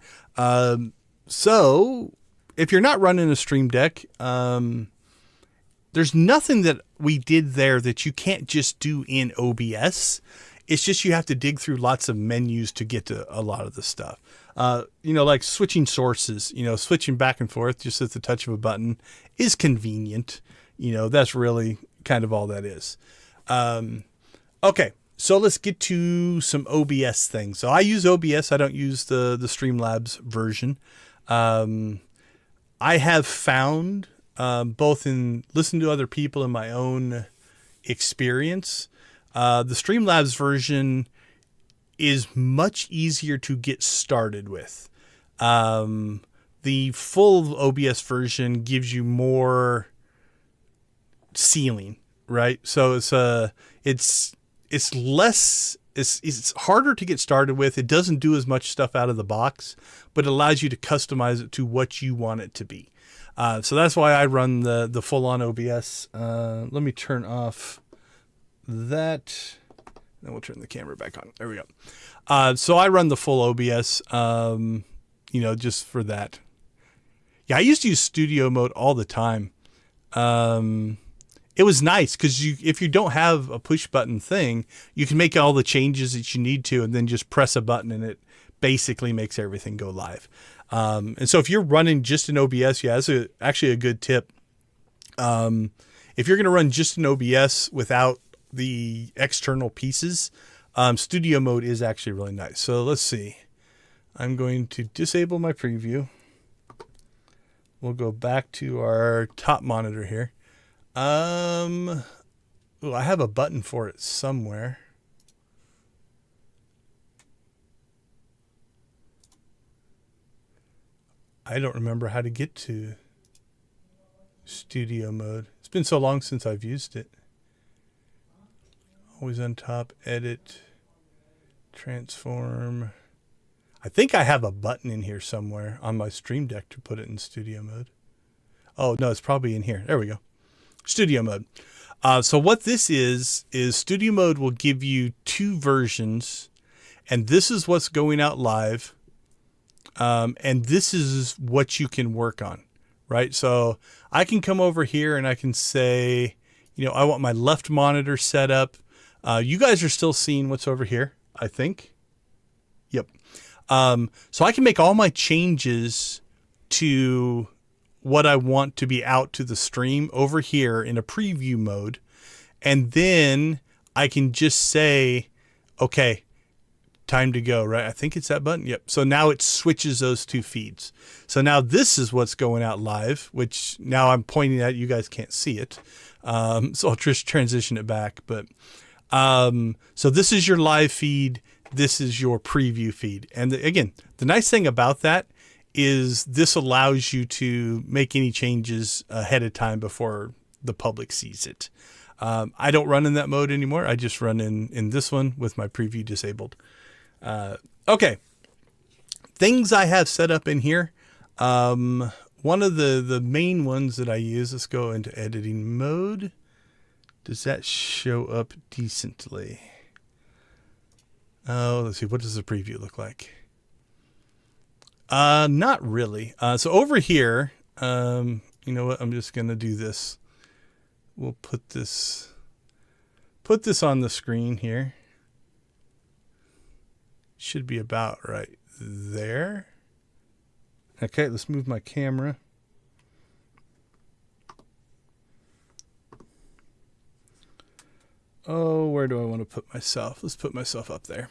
[SPEAKER 1] So if you're not running a Stream Deck, there's nothing that we did there that you can't just do in OBS. It's just you have to dig through lots of menus to get to a lot of the stuff. Like switching sources, switching back and forth just at the touch of a button is convenient. That's really kind of all that is. Okay, so let's get to some OBS things. So I use OBS. I don't use the Streamlabs version. I have found, both in listening to other people and my own experience, the Streamlabs version is much easier to get started with. The full OBS version gives you more ceiling, right? So it's harder to get started with. It doesn't do as much stuff out of the box, but it allows you to customize it to what you want it to be. So that's why I run the full-on OBS. Let me turn off that. Then we'll turn the camera back on. There we go. So I run the full OBS, just for that. Yeah, I used to use studio mode all the time. It was nice because if you don't have a push button thing, you can make all the changes that you need to and then just press a button and it basically makes everything go live. And so if you're running just an OBS, yeah, that's actually a good tip. If you're going to run just an OBS without the external pieces, studio mode is actually really nice. So let's see. I'm going to disable my preview. We'll go back to our top monitor here. I have a button for it somewhere. I don't remember how to get to studio mode. It's been so long since I've used it. Always on top, edit, transform. I think I have a button in here somewhere on my Stream Deck to put it in studio mode. Oh, no, it's probably in here. There we go. Studio mode. So what this is studio mode will give you 2 versions, and this is what's going out live. And this is what you can work on, right? So I can come over here and I can say, I want my left monitor set up. You guys are still seeing what's over here, I think. Yep. So I can make all my changes to what I want to be out to the stream over here in a preview mode. And then I can just say, okay, time to go, right? I think it's that button. Yep. So now it switches those two feeds. So now this is what's going out live, which now I'm pointing at. You guys can't see it. So I'll just transition it back. But so this is your live feed. This is your preview feed. And again, the nice thing about that is this allows you to make any changes ahead of time before the public sees it. I don't run in that mode anymore. I just run in this one with my preview disabled. Okay. Things I have set up in here. One of the main ones that I use, let's go into editing mode. Does that show up decently? Oh, let's see. What does the preview look like? Not really. So over here, you know what? I'm just going to do this. We'll put this on the screen here. Should be about right there. Okay, let's move my camera. Oh, where do I want to put myself? Let's put myself up there.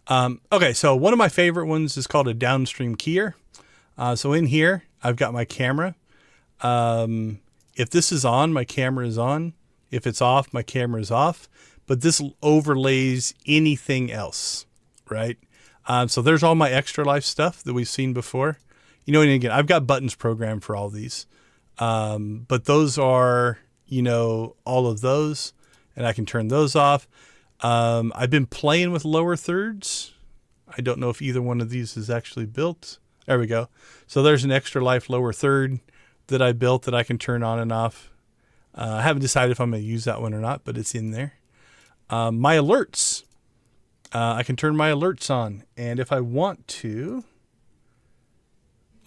[SPEAKER 1] Okay, so one of my favorite ones is called a downstream keyer. So in here, I've got my camera. If this is on, my camera is on. If it's off, my camera is off. But this overlays anything else, right? So there's all my extra life stuff that we've seen before. You know, and again, I've got buttons programmed for all these. But those are, you know, all of those. And I can turn those off. I've been playing with lower thirds. I don't know if either one of these is actually built. There we go. So there's an extra life lower third that I built that I can turn on and off. I haven't decided if I'm going to use that one or not, but it's in there. My alerts. I can turn my alerts on. And if I want to,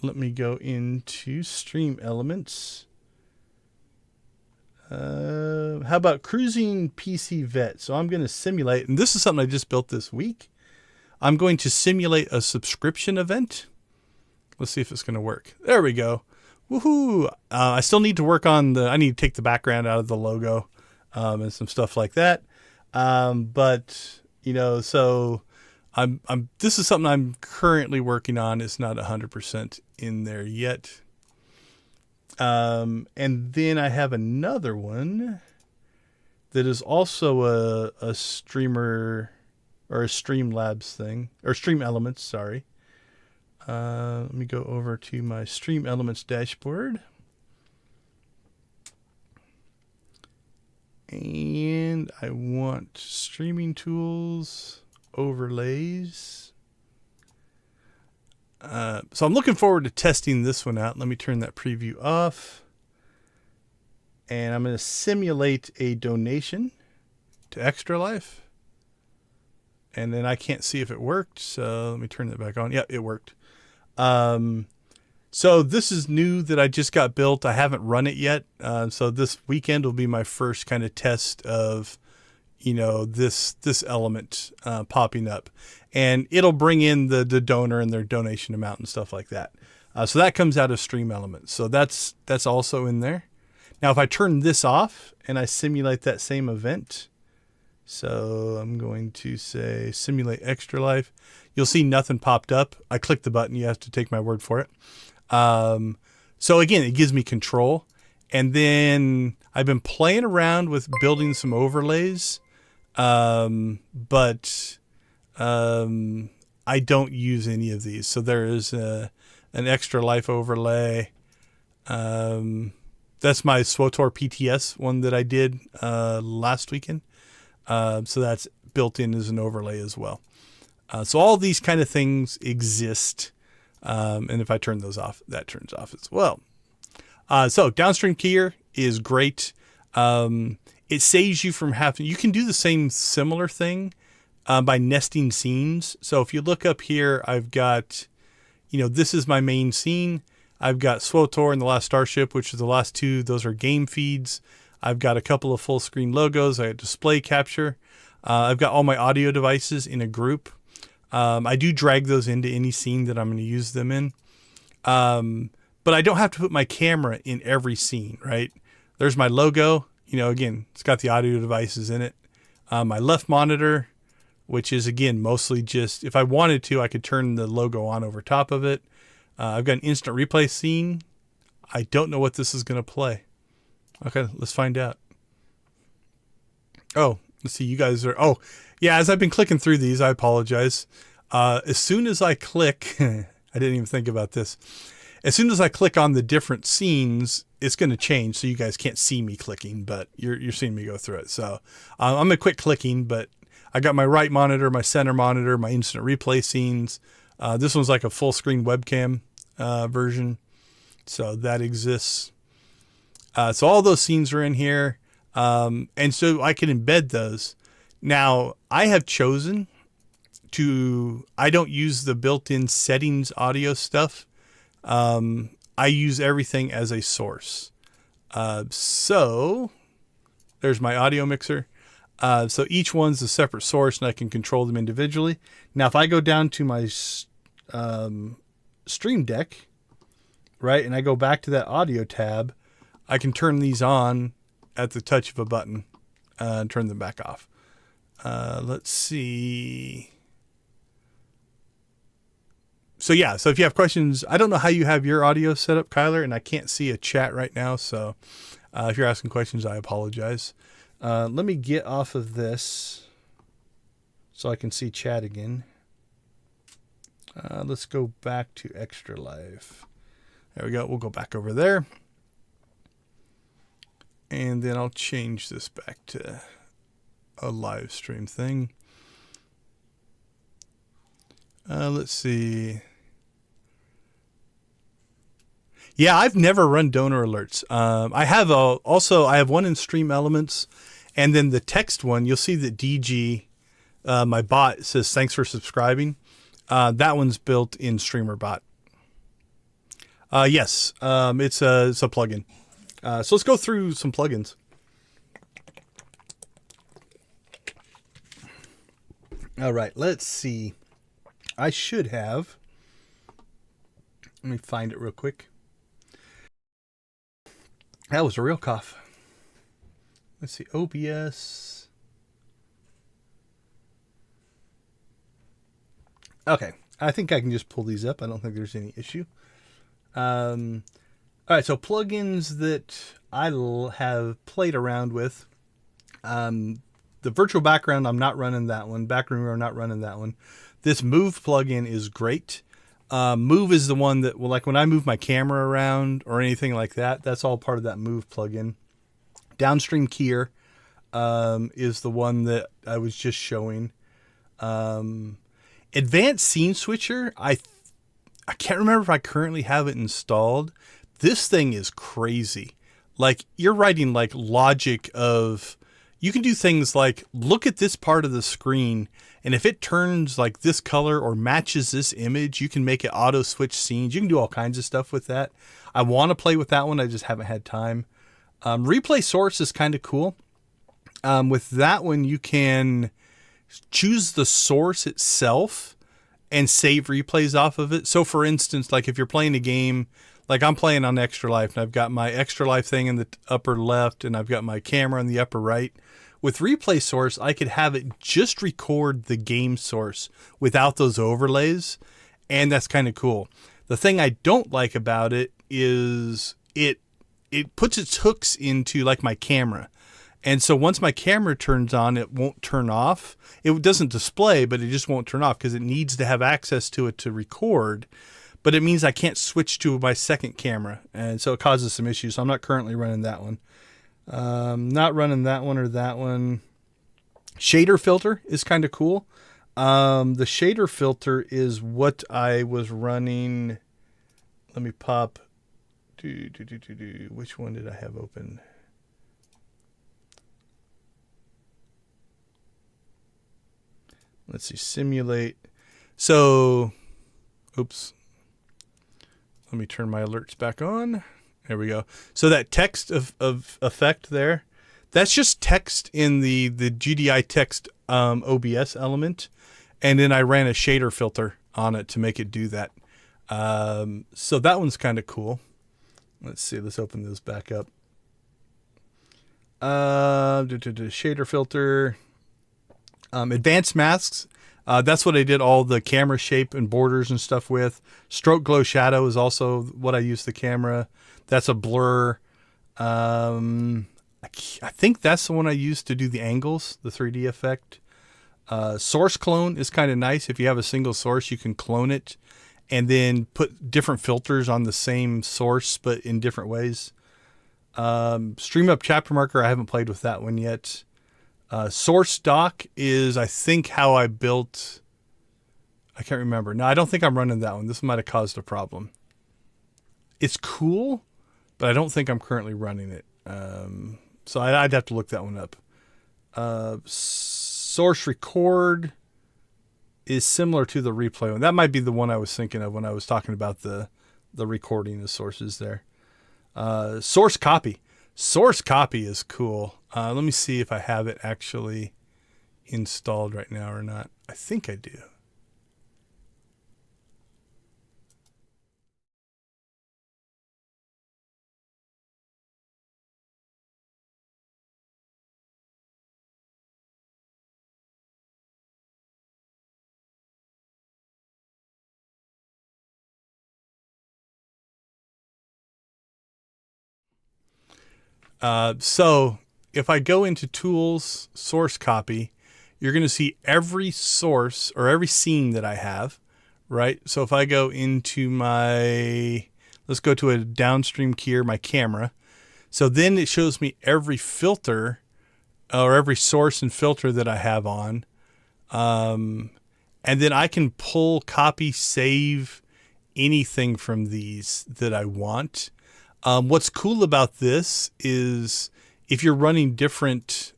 [SPEAKER 1] let me go into Stream Elements. How about cruising PC vet? So I'm going to simulate, and this is something I just built this week. I'm going to simulate a subscription event. Let's see if it's going to work. There we go. Woohoo. I still need to work on I need to take the background out of the logo, and some stuff like that. But you know, so this is something I'm currently working on. It's not 100% in there yet. And then I have another one that is also a streamer or a Streamlabs thing, or Stream Elements, sorry. Let me go over to my Stream Elements dashboard. And I want streaming tools, overlays. So I'm looking forward to testing this one out. Let me turn that preview off. And I'm going to simulate a donation to Extra Life. And then I can't see if it worked. So let me turn that back on. Yeah, it worked. So this is new that I just got built. I haven't run it yet. So this weekend will be my first kind of test of, you know, this element popping up. And it'll bring in the donor and their donation amount and stuff like that. So that comes out of Stream Elements. So that's also in there. Now, if I turn this off and I simulate that same event, so I'm going to say simulate Extra Life, you'll see nothing popped up. I click the button. You have to take my word for it. So again, it gives me control. And then I've been playing around with building some overlays. But I don't use any of these. So there is an Extra Life overlay. That's my SWTOR PTS one that I did last weekend. So that's built in as an overlay as well. So all these kind of things exist. And if I turn those off, that turns off as well. So downstream keyer is great. It saves you from having, you can do the same similar thing by nesting scenes. So if you look up here, I've got, you know, this is my main scene. I've got SWTOR and The Last Starship, which is the last two. Those are game feeds. I've got a couple of full screen logos. I got display capture. I've got all my audio devices in a group. I do drag those into any scene that I'm going to use them in. but I don't have to put my camera in every scene, right? There's my logo. You know, again, it's got the audio devices in it. My left monitor, which is, again, mostly just, if I wanted to, I could turn the logo on over top of it. I've got an instant replay scene. I don't know what this is going to play. Okay, let's find out. Oh, let's see. You guys are, oh, yeah, as I've been clicking through these, I apologize. As soon as I click, I didn't even think about this. As soon as I click on the different scenes, it's going to change. So you guys can't see me clicking, but you're seeing me go through it. So I'm going to quit clicking, but I got my right monitor, my center monitor, my instant replay scenes. This one's like a full screen webcam version. So that exists. So all those scenes are in here. And so I can embed those. Now I have chosen I don't use the built-in settings audio stuff. I use everything as a source. So there's my audio mixer. So each one's a separate source and I can control them individually. Now, if I go down to my Stream Deck, right, and I go back to that audio tab, I can turn these on at the touch of a button and turn them back off. Let's see. So yeah, so if you have questions, I don't know how you have your audio set up, Kyler, and I can't see a chat right now. So if you're asking questions, I apologize. Let me get off of this so I can see chat again. Let's go back to Extra Live. There we go. We'll go back over there. And then I'll change this back to a live stream thing. Let's see. Yeah, I've never run donor alerts. I have I have one in Stream Elements, and then the text one. You'll see that DG, my bot, says thanks for subscribing. That one's built in StreamerBot. Yes, it's a plugin. So let's go through some plugins. All right, let's see. I should have. Let me find it real quick. That was a real cough. Let's see, OBS. Okay, I think I can just pull these up. I don't think there's any issue. All right, so plugins that I have played around with. The virtual background, I'm not running that one. Backroom, I'm not running that one. This Move plugin is great. Move is the one that, well, like when I move my camera around or anything like that, that's all part of that Move plugin. Downstream Keyer is the one that I was just showing. Advanced Scene Switcher, I can't remember if I currently have it installed. This thing is crazy. Like, you're writing like logic of, you can do things like look at this part of the screen, and if it turns like this color or matches this image, you can make it auto switch scenes. You can do all kinds of stuff with that. I want to play with that one. I just haven't had time. Replay source is kind of cool. With that one, you can choose the source itself and save replays off of it. So for instance, like if you're playing a game, like I'm playing on Extra Life and I've got my Extra Life thing in the upper left and I've got my camera in the upper right. With replay source, I could have it just record the game source without those overlays. And that's kind of cool. The thing I don't like about it is it puts its hooks into like my camera. And so once my camera turns on, it won't turn off. It doesn't display, but it just won't turn off because it needs to have access to it to record. But it means I can't switch to my second camera. And so it causes some issues. So I'm not currently running that one. Not running that one or that one. Shader filter is kind of cool. The shader filter is what I was running. Let me pop. Which one did I have open? Let's see, simulate. So, oops. Let me turn my alerts back on. There we go. So that text of effect there, that's just text in the GDI text OBS element. And then I ran a shader filter on it to make it do that. So that one's kind of cool. Let's see. Let's open those back up. Shader filter. Advanced masks. That's what I did all the camera shape and borders and stuff with. Stroke glow shadow is also what I use the camera. That's a blur. I think that's the one I used to do the angles, the 3D effect. Source clone is kind of nice. If you have a single source, you can clone it and then put different filters on the same source, but in different ways. Stream up chapter marker. I haven't played with that one yet. Source dock is, I think, how I built. I can't remember. No, I don't think I'm running that one. This might have caused a problem. It's cool, but I don't think I'm currently running it. So I'd have to look that one up. Source record is similar to the replay one. That might be the one I was thinking of when I was talking about the recording of sources there. Source copy. Source copy is cool. Let me see if I have it actually installed right now or not. I think I do. So if I go into tools, source copy, you're going to see every source or every scene that I have, right? So if I go into let's go to a downstream key here, my camera. So then it shows me every filter or every source and filter that I have on. And then I can pull, copy, save anything from these that I want. What's cool about this is if you're running different,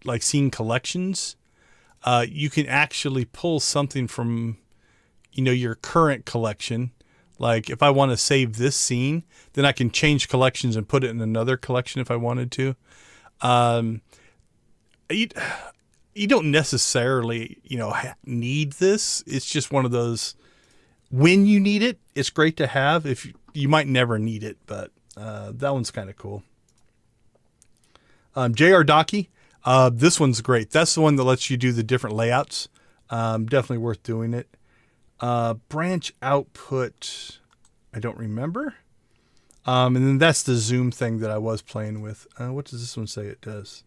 [SPEAKER 1] like scene collections, you can actually pull something from, your current collection. Like if I want to save this scene, then I can change collections and put it in another collection if I wanted to. You don't necessarily, need this. It's just one of those, when you need it, it's great to have. If you might never need it, but that one's kind of cool. JR Docky, this one's great. That's the one that lets you do the different layouts. Definitely worth doing it. Branch output, I don't remember. And then that's the zoom thing that I was playing with. What does this one say it does?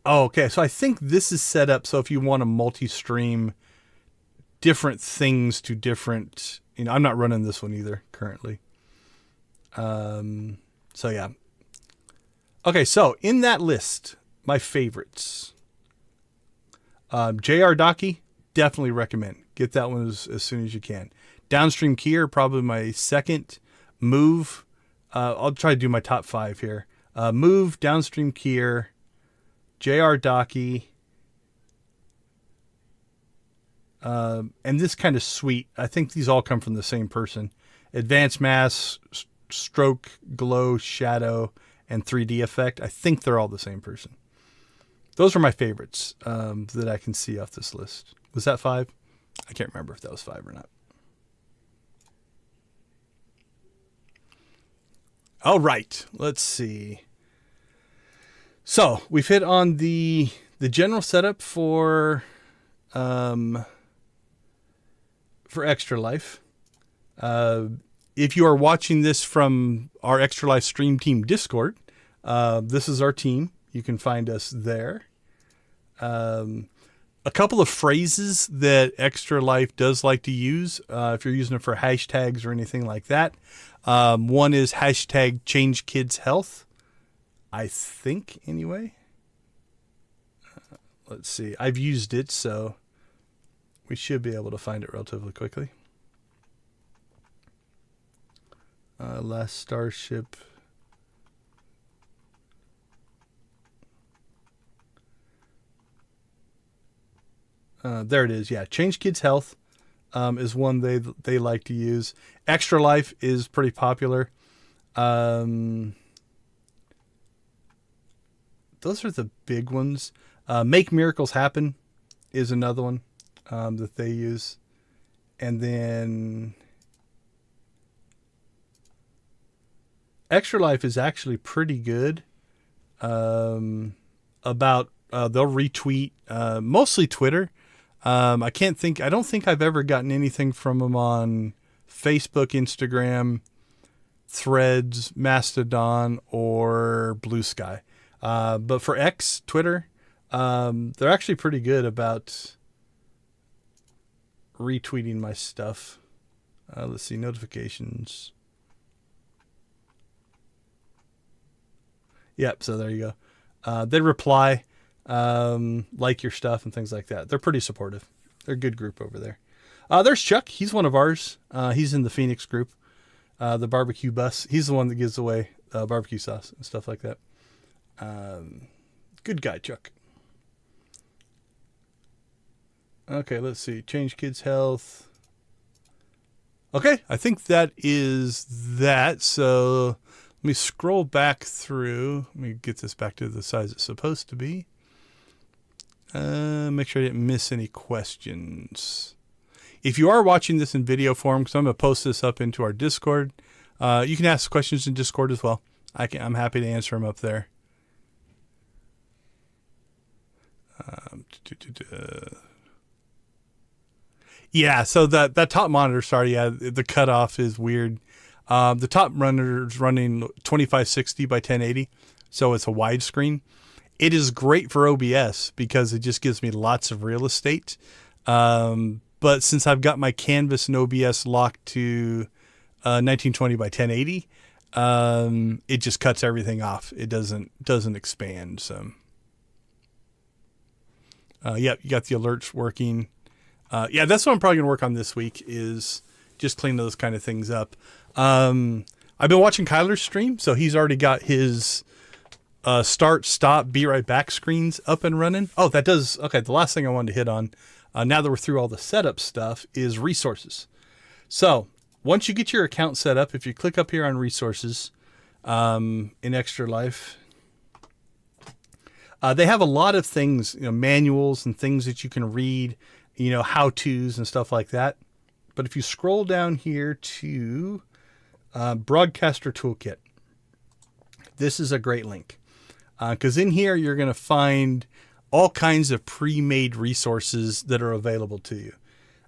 [SPEAKER 1] Oh, okay. So I think this is set up so if you want to multi-stream different things to different, I'm not running this one either currently. So yeah. Okay. So in that list, my favorites, JR Docky, definitely recommend. Get that one as soon as you can. Downstream Keyer, probably my second. Move. I'll try to do my top 5 here. Move, Downstream Keyer, JR Docky, and this kind of sweet. I think these all come from the same person. Advanced Mass, Stroke, Glow, Shadow, and 3D Effect. I think they're all the same person. Those are my favorites that I can see off this list. Was that 5? I can't remember if that was 5 or not. All right, let's see. So we've hit on the general setup for Extra Life. If you are watching this from our Extra Life Stream Team Discord, this is our team. You can find us there. A couple of phrases that Extra Life does like to use, if you're using it for hashtags or anything like that. One is hashtag change kids health. I think anyway. Let's see. I've used it, so we should be able to find it relatively quickly. Last Starship. There it is. Yeah, change kids health is one they like to use. Extra Life is pretty popular. Those are the big ones. Make Miracles Happen is another one. that they use. And then Extra Life is actually pretty good about they'll retweet mostly Twitter. I don't think I've ever gotten anything from them on Facebook, Instagram, Threads, Mastodon, or Blue Sky. But for X, Twitter, they're actually pretty good about retweeting my stuff. Let's see, notifications. Yep, so there you go. They reply, like your stuff and things like that. They're pretty supportive. They're a good group over there. There's Chuck. He's one of ours. He's in the Phoenix group. The barbecue bus. He's the one that gives away barbecue sauce and stuff like that. Good guy, Chuck. Okay, let's see. Change kids' health. Okay, I think that is that. So let me scroll back through. Let me get this back to the size it's supposed to be. Make sure I didn't miss any questions. If you are watching this in video form, because I'm going to post this up into our Discord, you can ask questions in Discord as well. I'm happy to answer them up there. Yeah, so that top monitor, sorry, yeah, the cutoff is weird. The top monitor is running 2560 by 1080, so it's a widescreen. It is great for OBS because it just gives me lots of real estate. But since I've got my canvas and OBS locked to 1920 by 1080, it just cuts everything off. It doesn't expand. So, yeah, you got the alerts working. Yeah, that's what I'm probably gonna work on this week is just clean those kind of things up. I've been watching Kyler's stream, so he's already got his start, stop, be right back screens up and running. Oh, that does. Okay, the last thing I wanted to hit on, now that we're through all the setup stuff, is resources. So once you get your account set up, if you click up here on resources in Extra Life, they have a lot of things, manuals and things that you can read, how-tos and stuff like that. But if you scroll down here to Broadcaster Toolkit, this is a great link. Because in here, you're going to find all kinds of pre-made resources that are available to you.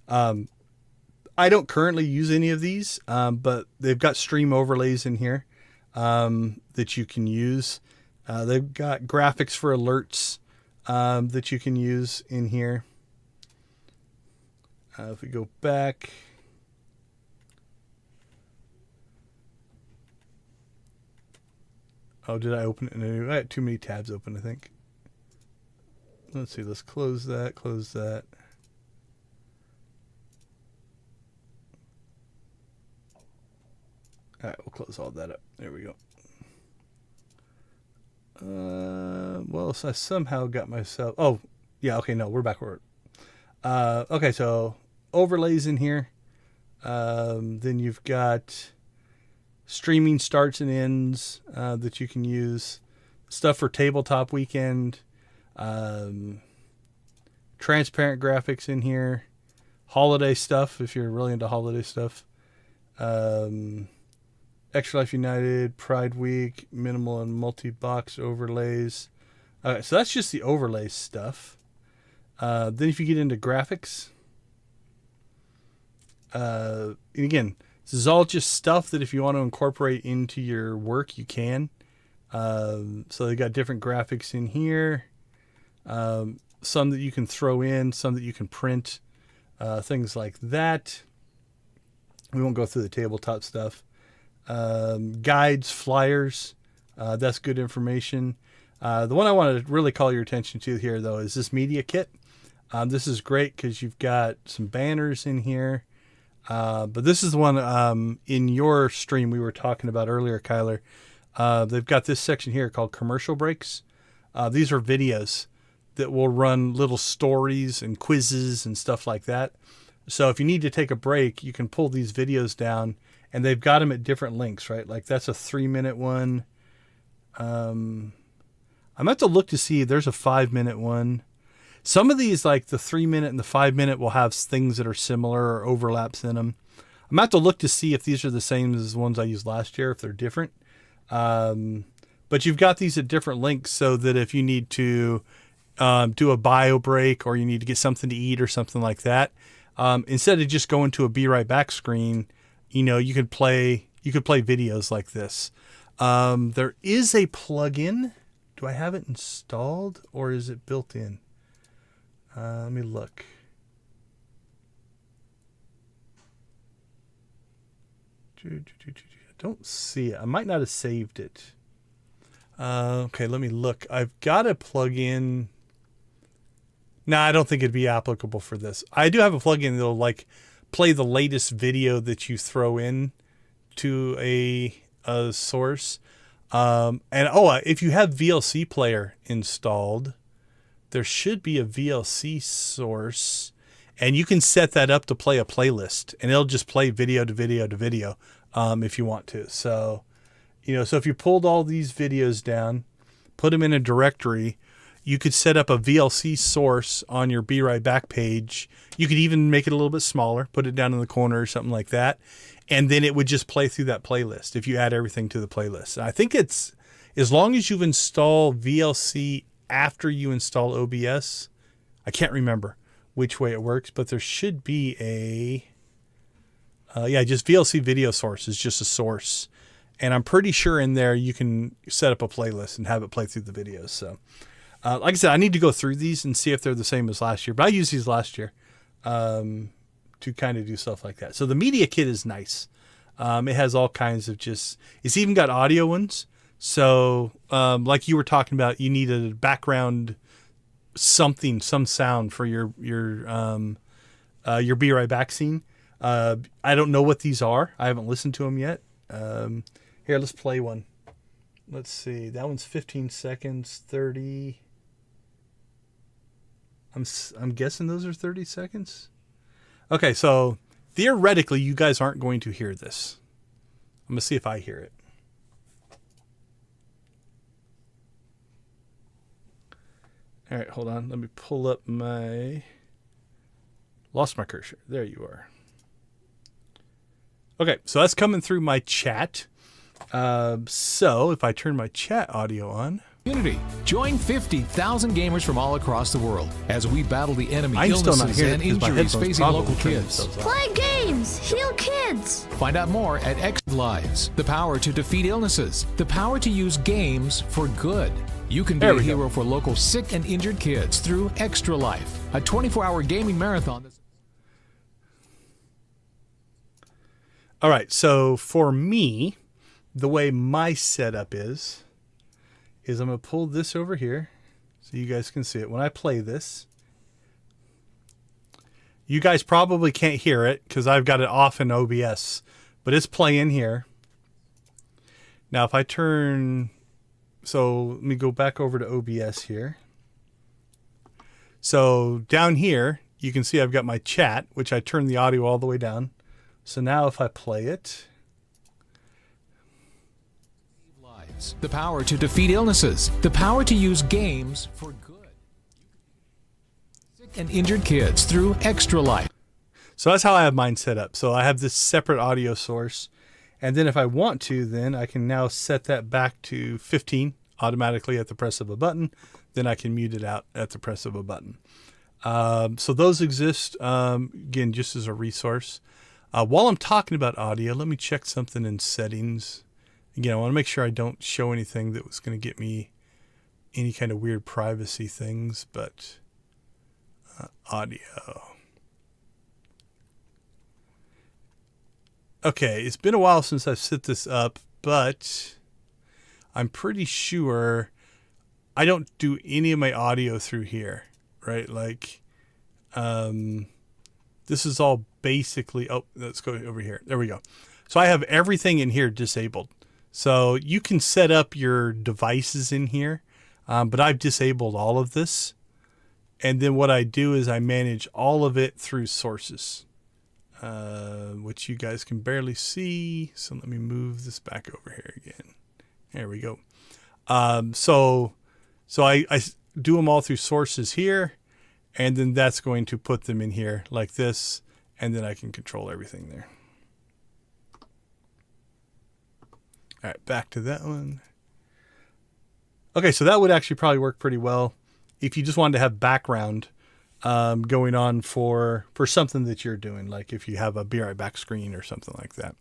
[SPEAKER 1] I don't currently use any of these, but they've got stream overlays in here that you can use. They've got graphics for alerts that you can use in here. If we go back... Oh, did I open it? I had too many tabs open, I think. Let's see. Let's close that. Close that. All right, we'll close all that up. There we go. Well, so I somehow got myself... Oh, yeah, okay, no, we're backward. Okay, so overlays in here. Then you've got... streaming starts and ends that you can use. Stuff for tabletop weekend. Transparent graphics in here. Holiday stuff if you're really into holiday stuff. Extra Life United, Pride Week, minimal and multi-box overlays. Okay, so that's just the overlay stuff. Then if you get into graphics, and again, this is all just stuff that if you want to incorporate into your work, you can. So they got different graphics in here. Some that you can throw in, some that you can print, things like that. We won't go through the tabletop stuff. Guides, flyers, that's good information. The one I want to really call your attention to here, though, is this media kit. This is great because you've got some banners in here. But this is the one in your stream we were talking about earlier, Kyler. They've got this section here called commercial breaks. These are videos that will run little stories and quizzes and stuff like that. So if you need to take a break, you can pull these videos down, and they've got them at different lengths, right? Like that's a 3-minute one. I'm going to have to look to see if there's a 5-minute one. Some of these, like the 3-minute and the 5-minute, will have things that are similar or overlaps in them. I'm going to have to look to see if these are the same as the ones I used last year, if they're different. But you've got these at different links so that if you need to do a bio break or you need to get something to eat or something like that, instead of just going to a be right back screen, you could play videos like this. There is a plugin. Do I have it installed or is it built in? Let me look. I don't see it. I might not have saved it. Okay, let me look. I've got a plugin. Nah, I don't think it'd be applicable for this. I do have a plugin that'll like play the latest video that you throw in to a source. If you have VLC player installed, there should be a VLC source, and you can set that up to play a playlist, and it'll just play video to video to video if you want to. So, so if you pulled all these videos down, put them in a directory, you could set up a VLC source on your Be Right Back page. You could even make it a little bit smaller, put it down in the corner or something like that, and then it would just play through that playlist if you add everything to the playlist. And I think it's as long as you've installed VLC after you install OBS. I can't remember which way it works, but there should be just VLC video source is just a source. And I'm pretty sure in there you can set up a playlist and have it play through the videos. So, like I said, I need to go through these and see if they're the same as last year. But I used these last year to kind of do stuff like that. So the media kit is nice. It has all kinds of it's even got audio ones. So like you were talking about, you need a background some sound for your Be Right Back scene. I don't know what these are. I haven't listened to them yet. Here, let's play one. Let's see. That one's 15 seconds, 30. I'm guessing those are 30 seconds. Okay, so theoretically, you guys aren't going to hear this. I'm going to see if I hear it. All right, hold on. Let me pull up lost my cursor. There you are. Okay, so that's coming through my chat. So if I turn my chat audio on.
[SPEAKER 2] Community. Join 50,000 gamers from all across the world as we battle the enemy illnesses and injuries facing local kids.
[SPEAKER 3] Play games, heal kids.
[SPEAKER 2] Find out more at X Lives. The power to defeat illnesses. The power to use games for good. You can be a hero for local sick and injured kids through Extra Life, a 24-hour gaming marathon.
[SPEAKER 1] All right, so for me, the way my setup is I'm going to pull this over here so you guys can see it. When I play this, you guys probably can't hear it because I've got it off in OBS, but it's playing here. Now, if I turn... So let me go back over to OBS here. So down here, you can see I've got my chat, which I turned the audio all the way down. So now if I play it.
[SPEAKER 2] The power to defeat illnesses. The power to use games for good. Sick and injured kids through Extra Life.
[SPEAKER 1] So that's how I have mine set up. So I have this separate audio source. And then if I want to, then I can now set that back to 15 automatically at the press of a button. Then I can mute it out at the press of a button. So those exist, again, just as a resource. While I'm talking about audio, let me check something in settings. Again, I want to make sure I don't show anything that was going to get me any kind of weird privacy things, but audio. Okay, it's been a while since I've set this up, but I'm pretty sure I don't do any of my audio through here, right? Like, this is all basically, let's go over here. There we go. So I have everything in here disabled. So you can set up your devices in here, but I've disabled all of this. And then what I do is I manage all of it through sources, which you guys can barely see. So let me move this back over here again. There we go. So I do them all through sources here. And then that's going to put them in here like this. And then I can control everything there. All right, back to that one. Okay, so that would actually probably work pretty well if you just wanted to have background going on for something that you're doing, like if you have a Be Right Back screen or something like that.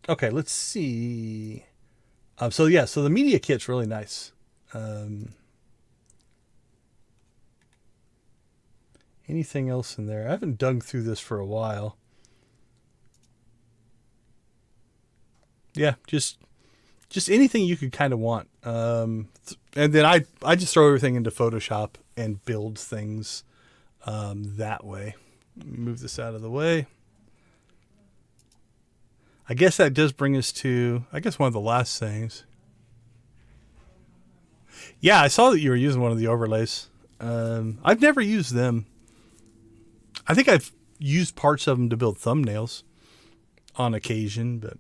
[SPEAKER 1] Okay, let's see. So the media kit's really nice. Anything else in there? I haven't dug through this for a while. Yeah, just anything you could kind of want. And then I just throw everything into Photoshop and build things that way. Move this out of the way. I guess that does bring us to, one of the last things. Yeah, I saw that you were using one of the overlays. I've never used them. I think I've used parts of them to build thumbnails on occasion, but...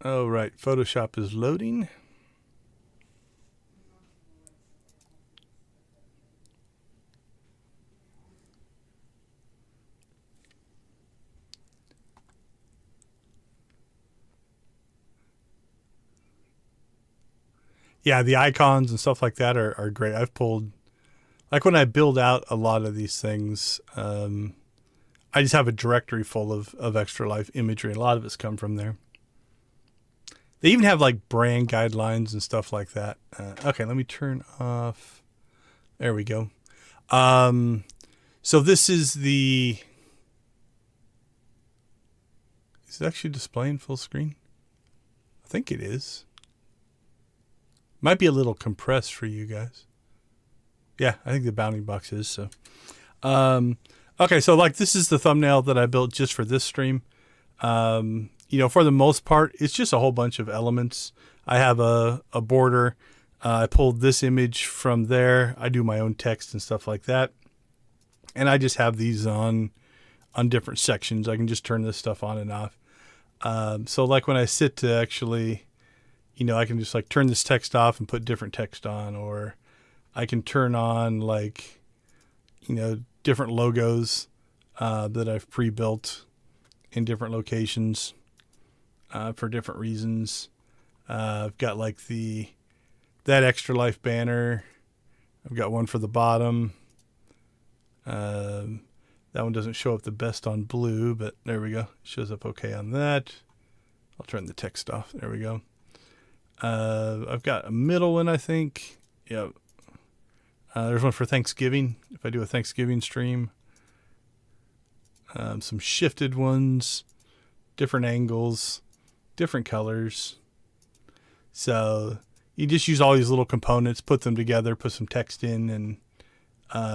[SPEAKER 1] Oh, right. Photoshop is loading. Yeah, the icons and stuff like that are great. I've pulled, like when I build out a lot of these things, I just have a directory full of Extra Life imagery. A lot of it's come from there. They even have like brand guidelines and stuff like that. Okay, let me turn off. There we go. So this is the... Is it actually displaying full screen? I think it is. Might be a little compressed for you guys. Yeah, I think the bounding box is. So, okay, so like this is the thumbnail that I built just for this stream. For the most part, it's just a whole bunch of elements. I have a border. I pulled this image from there. I do my own text and stuff like that. And I just have these on different sections. I can just turn this stuff on and off. So like when I sit to actually, I can just like turn this text off and put different text on, or I can turn on like, different logos that I've pre-built in different locations. For different reasons. I've got like that Extra Life banner. I've got one for the bottom. That one doesn't show up the best on blue, but there we go. It shows up okay on that. I'll turn the text off. There we go. I've got a middle one, I think. Yep. There's one for Thanksgiving, if I do a Thanksgiving stream. Some shifted ones, different angles, different colors. So you just use all these little components, put them together, put some text in, and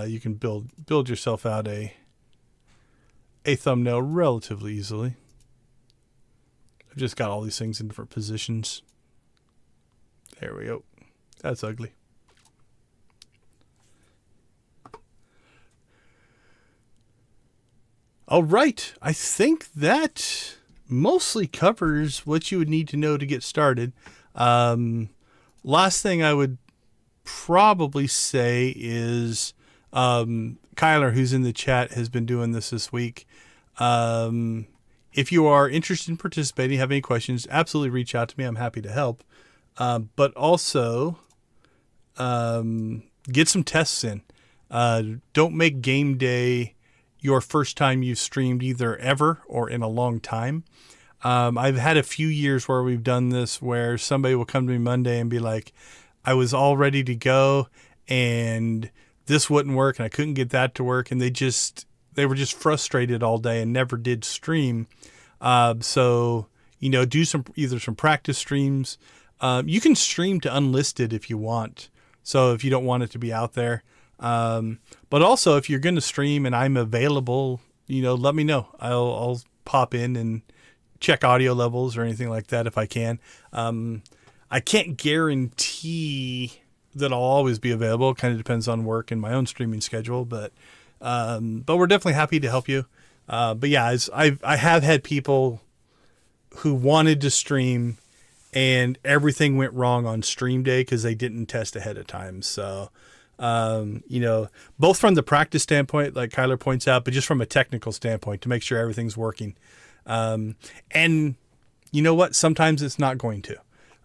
[SPEAKER 1] you can build yourself out a thumbnail relatively easily. I've just got all these things in different positions. There we go. That's ugly. All right. I think that mostly covers what you would need to know to get started. Last thing I would probably say is Kyler, who's in the chat, has been doing this week. If you are interested in participating, have any questions, absolutely reach out to me. I'm happy to help. But also get some tests in. Don't make game day your first time you've streamed either ever or in a long time. I've had a few years where we've done this where somebody will come to me Monday and be like, I was all ready to go and this wouldn't work and I couldn't get that to work. And they were just frustrated all day and never did stream. So, do either some practice streams. You can stream to unlisted if you want. So if you don't want it to be out there. But also if you're going to stream and I'm available, let me know. I'll pop in and check audio levels or anything like that if I can. I can't guarantee that I'll always be available. It kind of depends on work and my own streaming schedule, but But we're definitely happy to help you. But yeah, I have had people who wanted to stream and everything went wrong on stream day because they didn't test ahead of time. So, both from the practice standpoint, like Kyler points out, but just from a technical standpoint to make sure everything's working. And you know what? Sometimes it's not going to.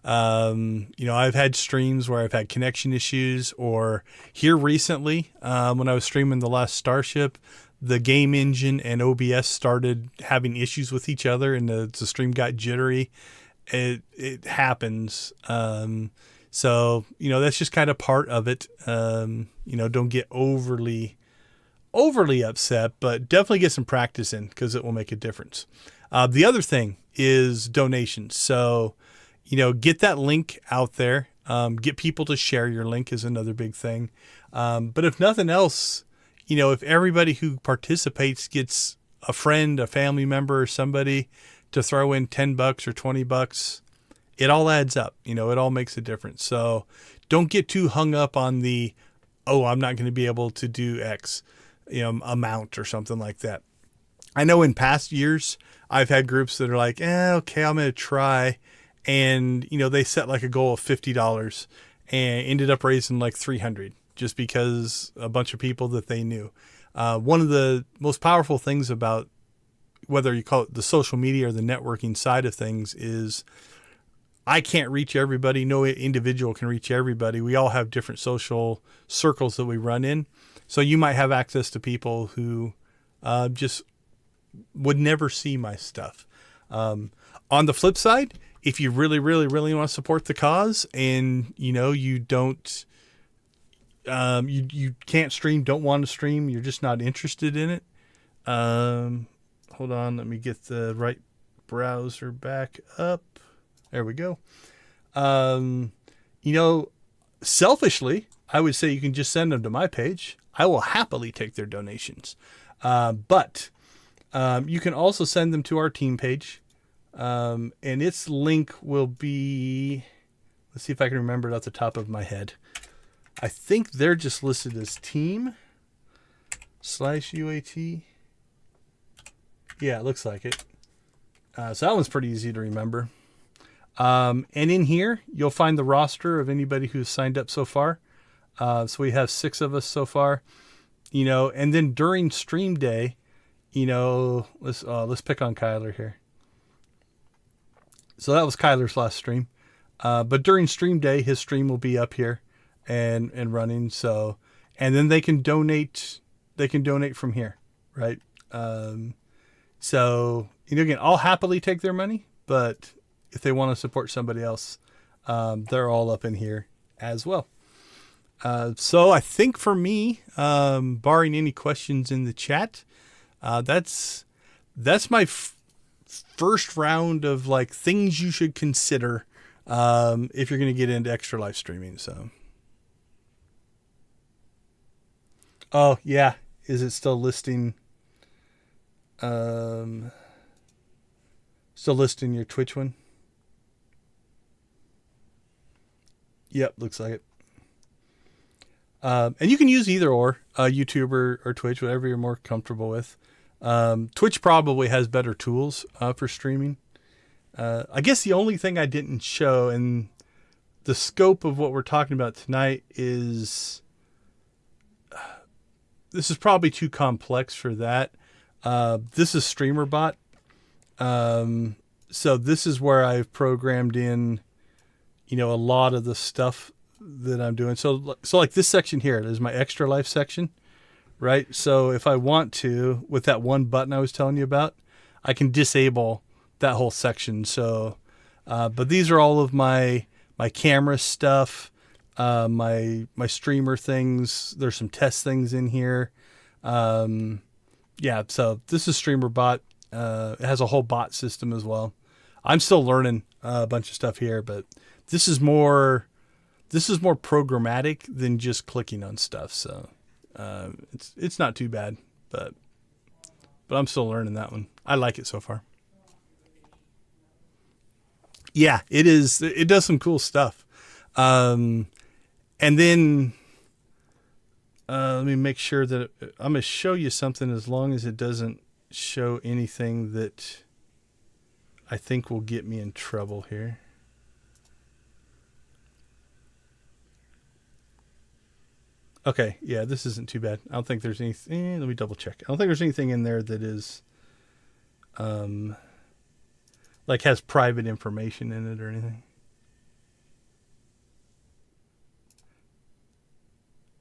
[SPEAKER 1] I've had streams where I've had connection issues, or here recently, when I was streaming the last Starship, the game engine and OBS started having issues with each other and the stream got jittery. It happens. So, that's just kind of part of it. Don't get overly upset, but definitely get some practice in because it will make a difference. The other thing is donations. So, get that link out there. Get people to share your link is another big thing. But if nothing else, if everybody who participates gets a friend, a family member, or somebody to throw in $10 or $20, it all adds up. It all makes a difference. So don't get too hung up on I'm not going to be able to do X, amount or something like that. I know in past years, I've had groups that are like, okay, I'm going to try. And, they set like a goal of $50 and ended up raising like $300 just because a bunch of people that they knew. One of the most powerful things about whether you call it the social media or the networking side of things is I can't reach everybody. No individual can reach everybody. We all have different social circles that we run in. So you might have access to people who just would never see my stuff. On the flip side, if you really, really, really want to support the cause and, you don't, you can't stream, don't want to stream, you're just not interested in it. Hold on. Let me get the right browser back up. There we go. Selfishly, I would say you can just send them to my page. I will happily take their donations. But you can also send them to our team page. And its link will be, let's see if I can remember it off the top of my head. I think they're just listed as team/UAT. Yeah, it looks like it. So that one's pretty easy to remember. And in here, you'll find the roster of anybody who's signed up so far. So we have 6 of us so far, and then during stream day, let's pick on Kyler here. So that was Kyler's last stream. But during stream day, his stream will be up here and running. So, and then they can donate from here. Right. So, again, I'll happily take their money, but if they want to support somebody else, they're all up in here as well. So I think for me, barring any questions in the chat, that's my first round of like things you should consider if you're going to get into extra live streaming. So, oh yeah, is it still listing? Still listing your Twitch one? Yep, looks like it. And you can use either or, YouTube or Twitch, whatever you're more comfortable with. Twitch probably has better tools for streaming. I guess the only thing I didn't show in the scope of what we're talking about tonight is this is probably too complex for that. This is StreamerBot. So this is where I've programmed in, a lot of the stuff that I'm doing. So like this section here is my extra life section, right? So if I want to, with that one button I was telling you about, I can disable that whole section. So, but these are all of my camera stuff, my streamer things. There's some test things in here. Yeah. So this is StreamerBot. It has a whole bot system as well. I'm still learning a bunch of stuff here, but this is more programmatic than just clicking on stuff. So, it's not too bad, but I'm still learning that one. I like it so far. Yeah, it is. It does some cool stuff. And then, Let me make sure that I'm going to show you something as long as it doesn't show anything that I think will get me in trouble here. Okay, yeah, this isn't too bad. I don't think there's anything. Let me double check. I don't think there's anything in there that is, like has private information in it or anything.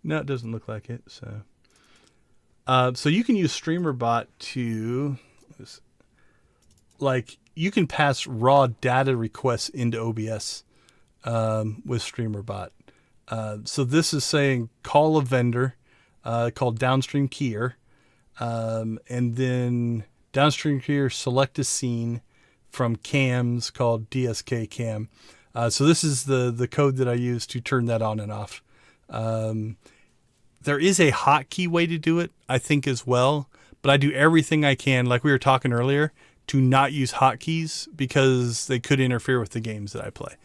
[SPEAKER 1] No, it doesn't look like it. So you can use StreamerBot to, like, you can pass raw data requests into OBS with StreamerBot. So this is saying call a vendor called Downstream Keyer, and then Downstream Keyer select a scene from cams called DSK Cam. So this is the code that I use to turn that on and off. There is a hotkey way to do it, I think, as well, but I do everything I can, like we were talking earlier, to not use hotkeys because they could interfere with the games that I play.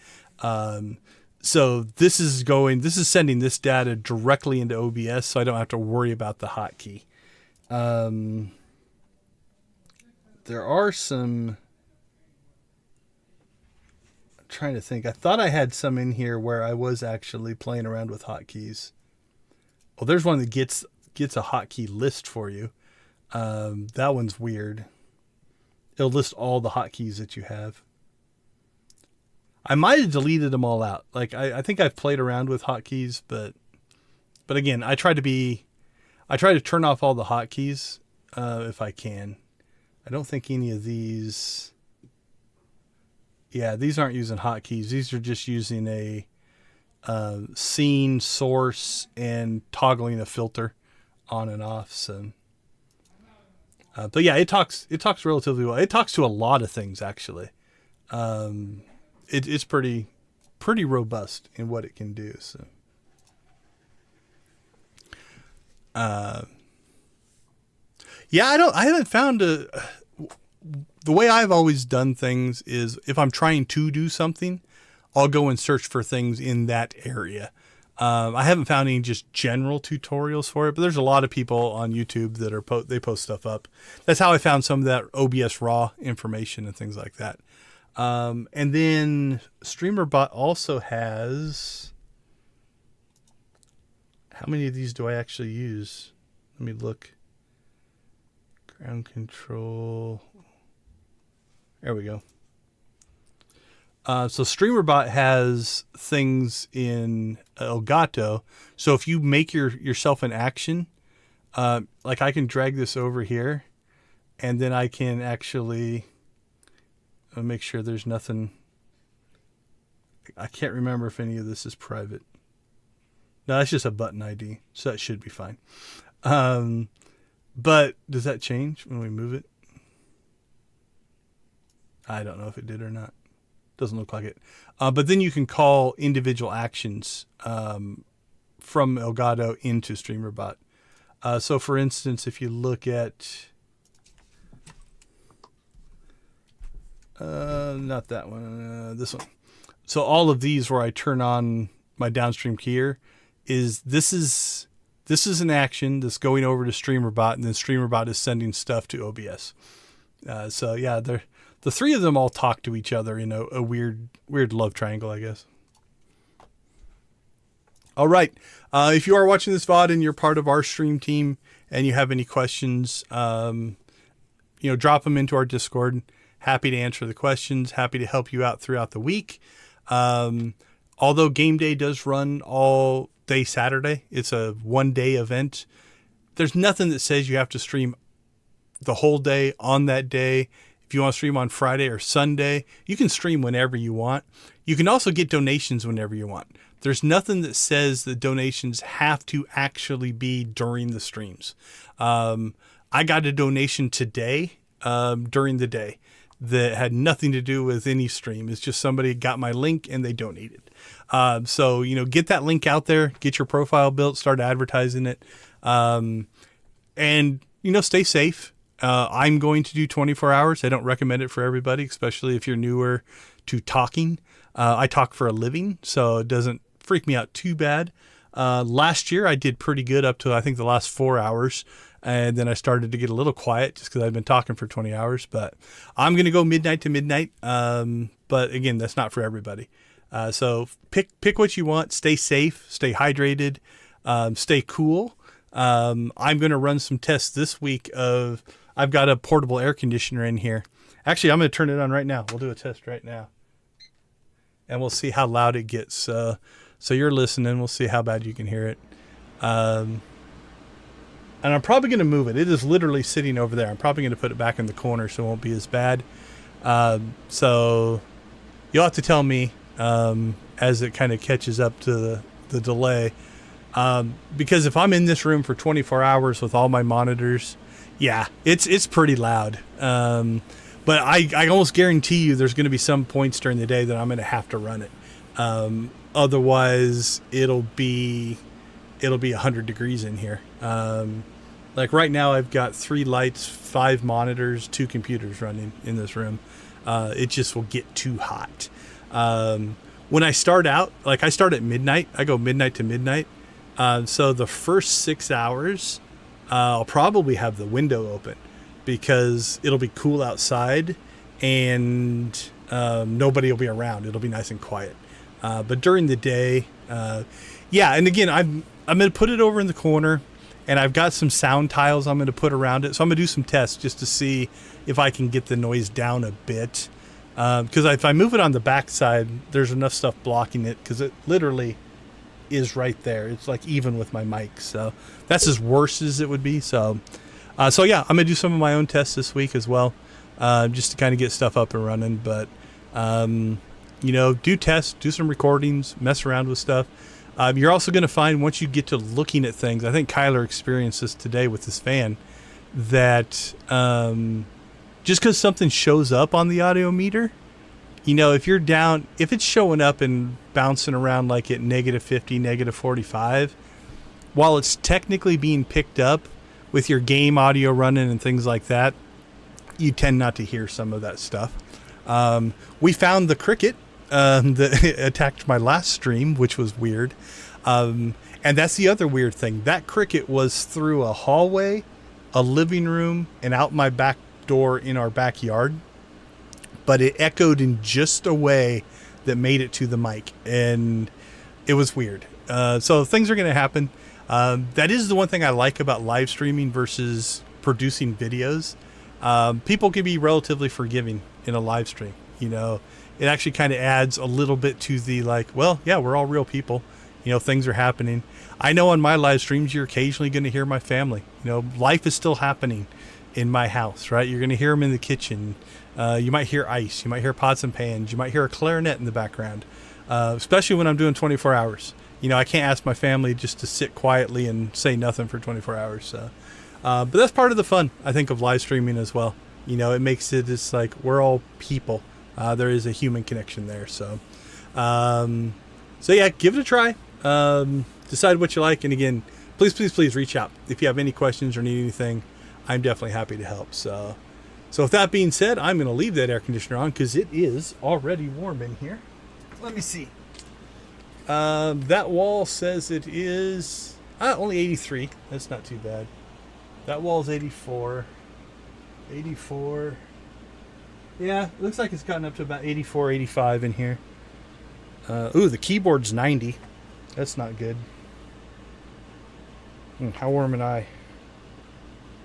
[SPEAKER 1] So this is sending this data directly into OBS, so I don't have to worry about the hotkey. There are some. I'm trying to think. I thought I had some in here where I was actually playing around with hotkeys. Well, there's one that gets a hotkey list for you. That one's weird. It'll list all the hotkeys that you have. I might have deleted them all out. Like I think I've played around with hotkeys, but again, I try to turn off all the hotkeys if I can. I don't think any of these. Yeah, these aren't using hotkeys. These are just using a scene, source, and toggling a filter on and off. So, but yeah, it talks relatively well. It talks to a lot of things actually. It's pretty robust in what it can do. So, yeah, I haven't found the way I've always done things is if I'm trying to do something, I'll go and search for things in that area. I haven't found any just general tutorials for it, but there's a lot of people on YouTube that they post stuff up. That's how I found some of that OBS raw information and things like that. And then StreamerBot also has, how many of these do I actually use? Let me look. Ground control. There we go. So StreamerBot has things in Elgato. So if you make yourself an action, like I can drag this over here, and then I can actually make sure there's nothing. I can't remember if any of this is private. No, that's just a button ID, so that should be fine. But does that change when we move it? I don't know if it did or not. Doesn't look like it. But then you can call individual actions from Elgato into StreamerBot. So for instance, if you look at, not that one, this one. So all of these where I turn on my downstream keyer this is an action that's going over to StreamerBot, and then StreamerBot is sending stuff to OBS. So yeah, the three of them all talk to each other in a weird love triangle, I guess. All right. If you are watching this VOD and you're part of our stream team and you have any questions, drop them into our Discord. Happy to answer the questions. Happy to help you out throughout the week. Although game day does run all day Saturday, it's a one-day event. There's nothing that says you have to stream the whole day on that day. If you want to stream on Friday or Sunday, you can stream whenever you want. You can also get donations whenever you want. There's nothing that says the donations have to actually be during the streams. I got a donation today during the day that had nothing to do with any stream. It's just somebody got my link and they donated. So, get that link out there, get your profile built, start advertising it. And, stay safe. I'm going to do 24 hours. I don't recommend it for everybody, especially if you're newer to talking. I talk for a living, so it doesn't freak me out too bad. Last year I did pretty good up to I think the last 4 hours, and then I started to get a little quiet just because I've been talking for 20 hours. But I'm going to go midnight to midnight. But again, that's not for everybody. So pick what you want. Stay safe. Stay hydrated. Stay cool. I'm going to run some tests this week of. I've got a portable air conditioner in here. Actually, I'm going to turn it on right now. We'll do a test right now, and we'll see how loud it gets. So you're listening. We'll see how bad you can hear it. And I'm probably going to move it. It is literally sitting over there. I'm probably going to put it back in the corner so it won't be as bad. So you'll have to tell me as it kind of catches up to the delay. Because if I'm in this room for 24 hours with all my monitors, yeah, it's pretty loud. But I almost guarantee you there's going to be some points during the day that I'm going to have to run it. Otherwise, it'll be 100 degrees in here. Like right now, I've got 3 lights, 5 monitors, 2 computers running in this room. It just will get too hot. When I start out, like I start at midnight, I go midnight to midnight. So the first 6 hours, I'll probably have the window open because it'll be cool outside and nobody will be around. It'll be nice and quiet. But during the day, yeah. And again, I'm going to put it over in the corner, and I've got some sound tiles I'm going to put around it. So I'm going to do some tests just to see if I can get the noise down a bit. Because if I move it on the back side, there's enough stuff blocking it because it literally is right there. It's like even with my mic. So that's as worse as it would be. So yeah, I'm going to do some of my own tests this week as well, just to kind of get stuff up and running. But, do tests, do some recordings, mess around with stuff. You're also going to find once you get to looking at things, I think Kyler experienced this today with his fan, that just because something shows up on the audio meter, if you're down, if it's showing up and bouncing around like at -50, -45, while it's technically being picked up with your game audio running and things like that, you tend not to hear some of that stuff. We found the cricket that attacked my last stream, which was weird. And that's the other weird thing. That cricket was through a hallway, a living room, and out my back door in our backyard. But it echoed in just a way that made it to the mic. And it was weird. So things are going to happen. That is the one thing I like about live streaming versus producing videos. People can be relatively forgiving in a live stream. It actually kind of adds a little bit to the well, yeah, we're all real people. Things are happening. I know on my live streams, you're occasionally going to hear my family. Life is still happening in my house, right? You're going to hear them in the kitchen. You might hear ice. You might hear pots and pans. You might hear a clarinet in the background, especially when I'm doing 24 hours. I can't ask my family just to sit quietly and say nothing for 24 hours. So, but that's part of the fun, I think, of live streaming as well. It makes it just like we're all people. There is a human connection there. So yeah, give it a try. Decide what you like. And again, please reach out. If you have any questions or need anything, I'm definitely happy to help. So with that being said, I'm going to leave that air conditioner on because it is already warm in here. Let me see. That wall says it is only 83. That's not too bad. That wall's 84. 84. Yeah, it looks like it's gotten up to about 84, 85 in here. The keyboard's 90. That's not good. How warm am I?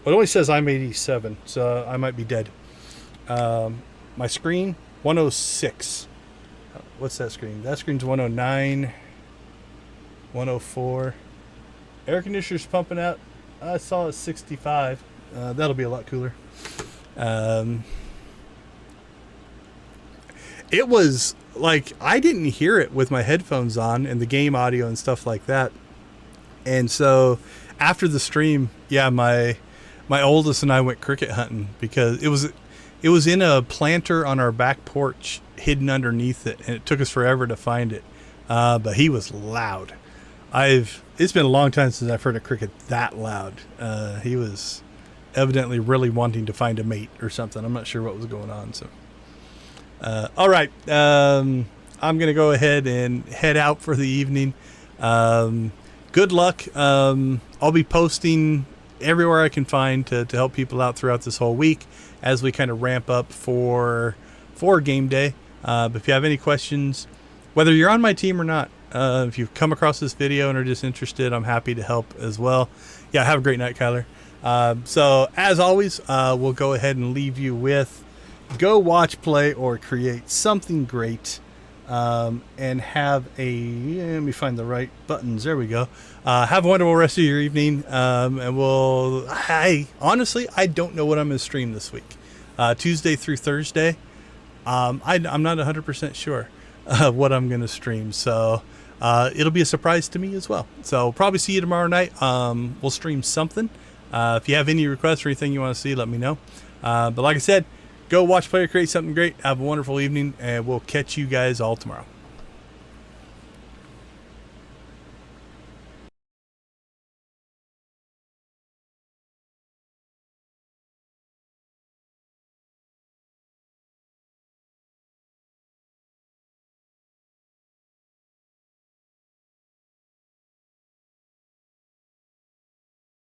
[SPEAKER 1] Well, it only says I'm 87, so I might be dead. My screen, 106. What's that screen? That screen's 109, 104. Air conditioner's pumping out. I saw it 65. That'll be a lot cooler. It was like I didn't hear it with my headphones on and the game audio and stuff like that. And so after the stream, yeah, my oldest and I went cricket hunting because it was in a planter on our back porch hidden underneath it, and it took us forever to find it. But he was loud. It's been a long time since I've heard a cricket that loud. He was evidently really wanting to find a mate or something. I'm not sure what was going on. So, all right. I'm going to go ahead and head out for the evening. good luck. I'll be posting everywhere I can find to help people out throughout this whole week as we kind of ramp up for game day. But if you have any questions, whether you're on my team or not, if you've come across this video and are just interested, I'm happy to help as well. Yeah, have a great night, Kyler. So as always, we'll go ahead and leave you with go watch, play, or create something great. And have let me find the right buttons. There we go. Have a wonderful rest of your evening. And honestly, I don't know what I'm going to stream this week. Tuesday through Thursday. I'm not 100% sure what I'm going to stream. So it'll be a surprise to me as well. So probably see you tomorrow night. We'll stream something. If you have any requests or anything you want to see, let me know. But like I said, go watch, play, or create something great. Have a wonderful evening, and we'll catch you guys all tomorrow.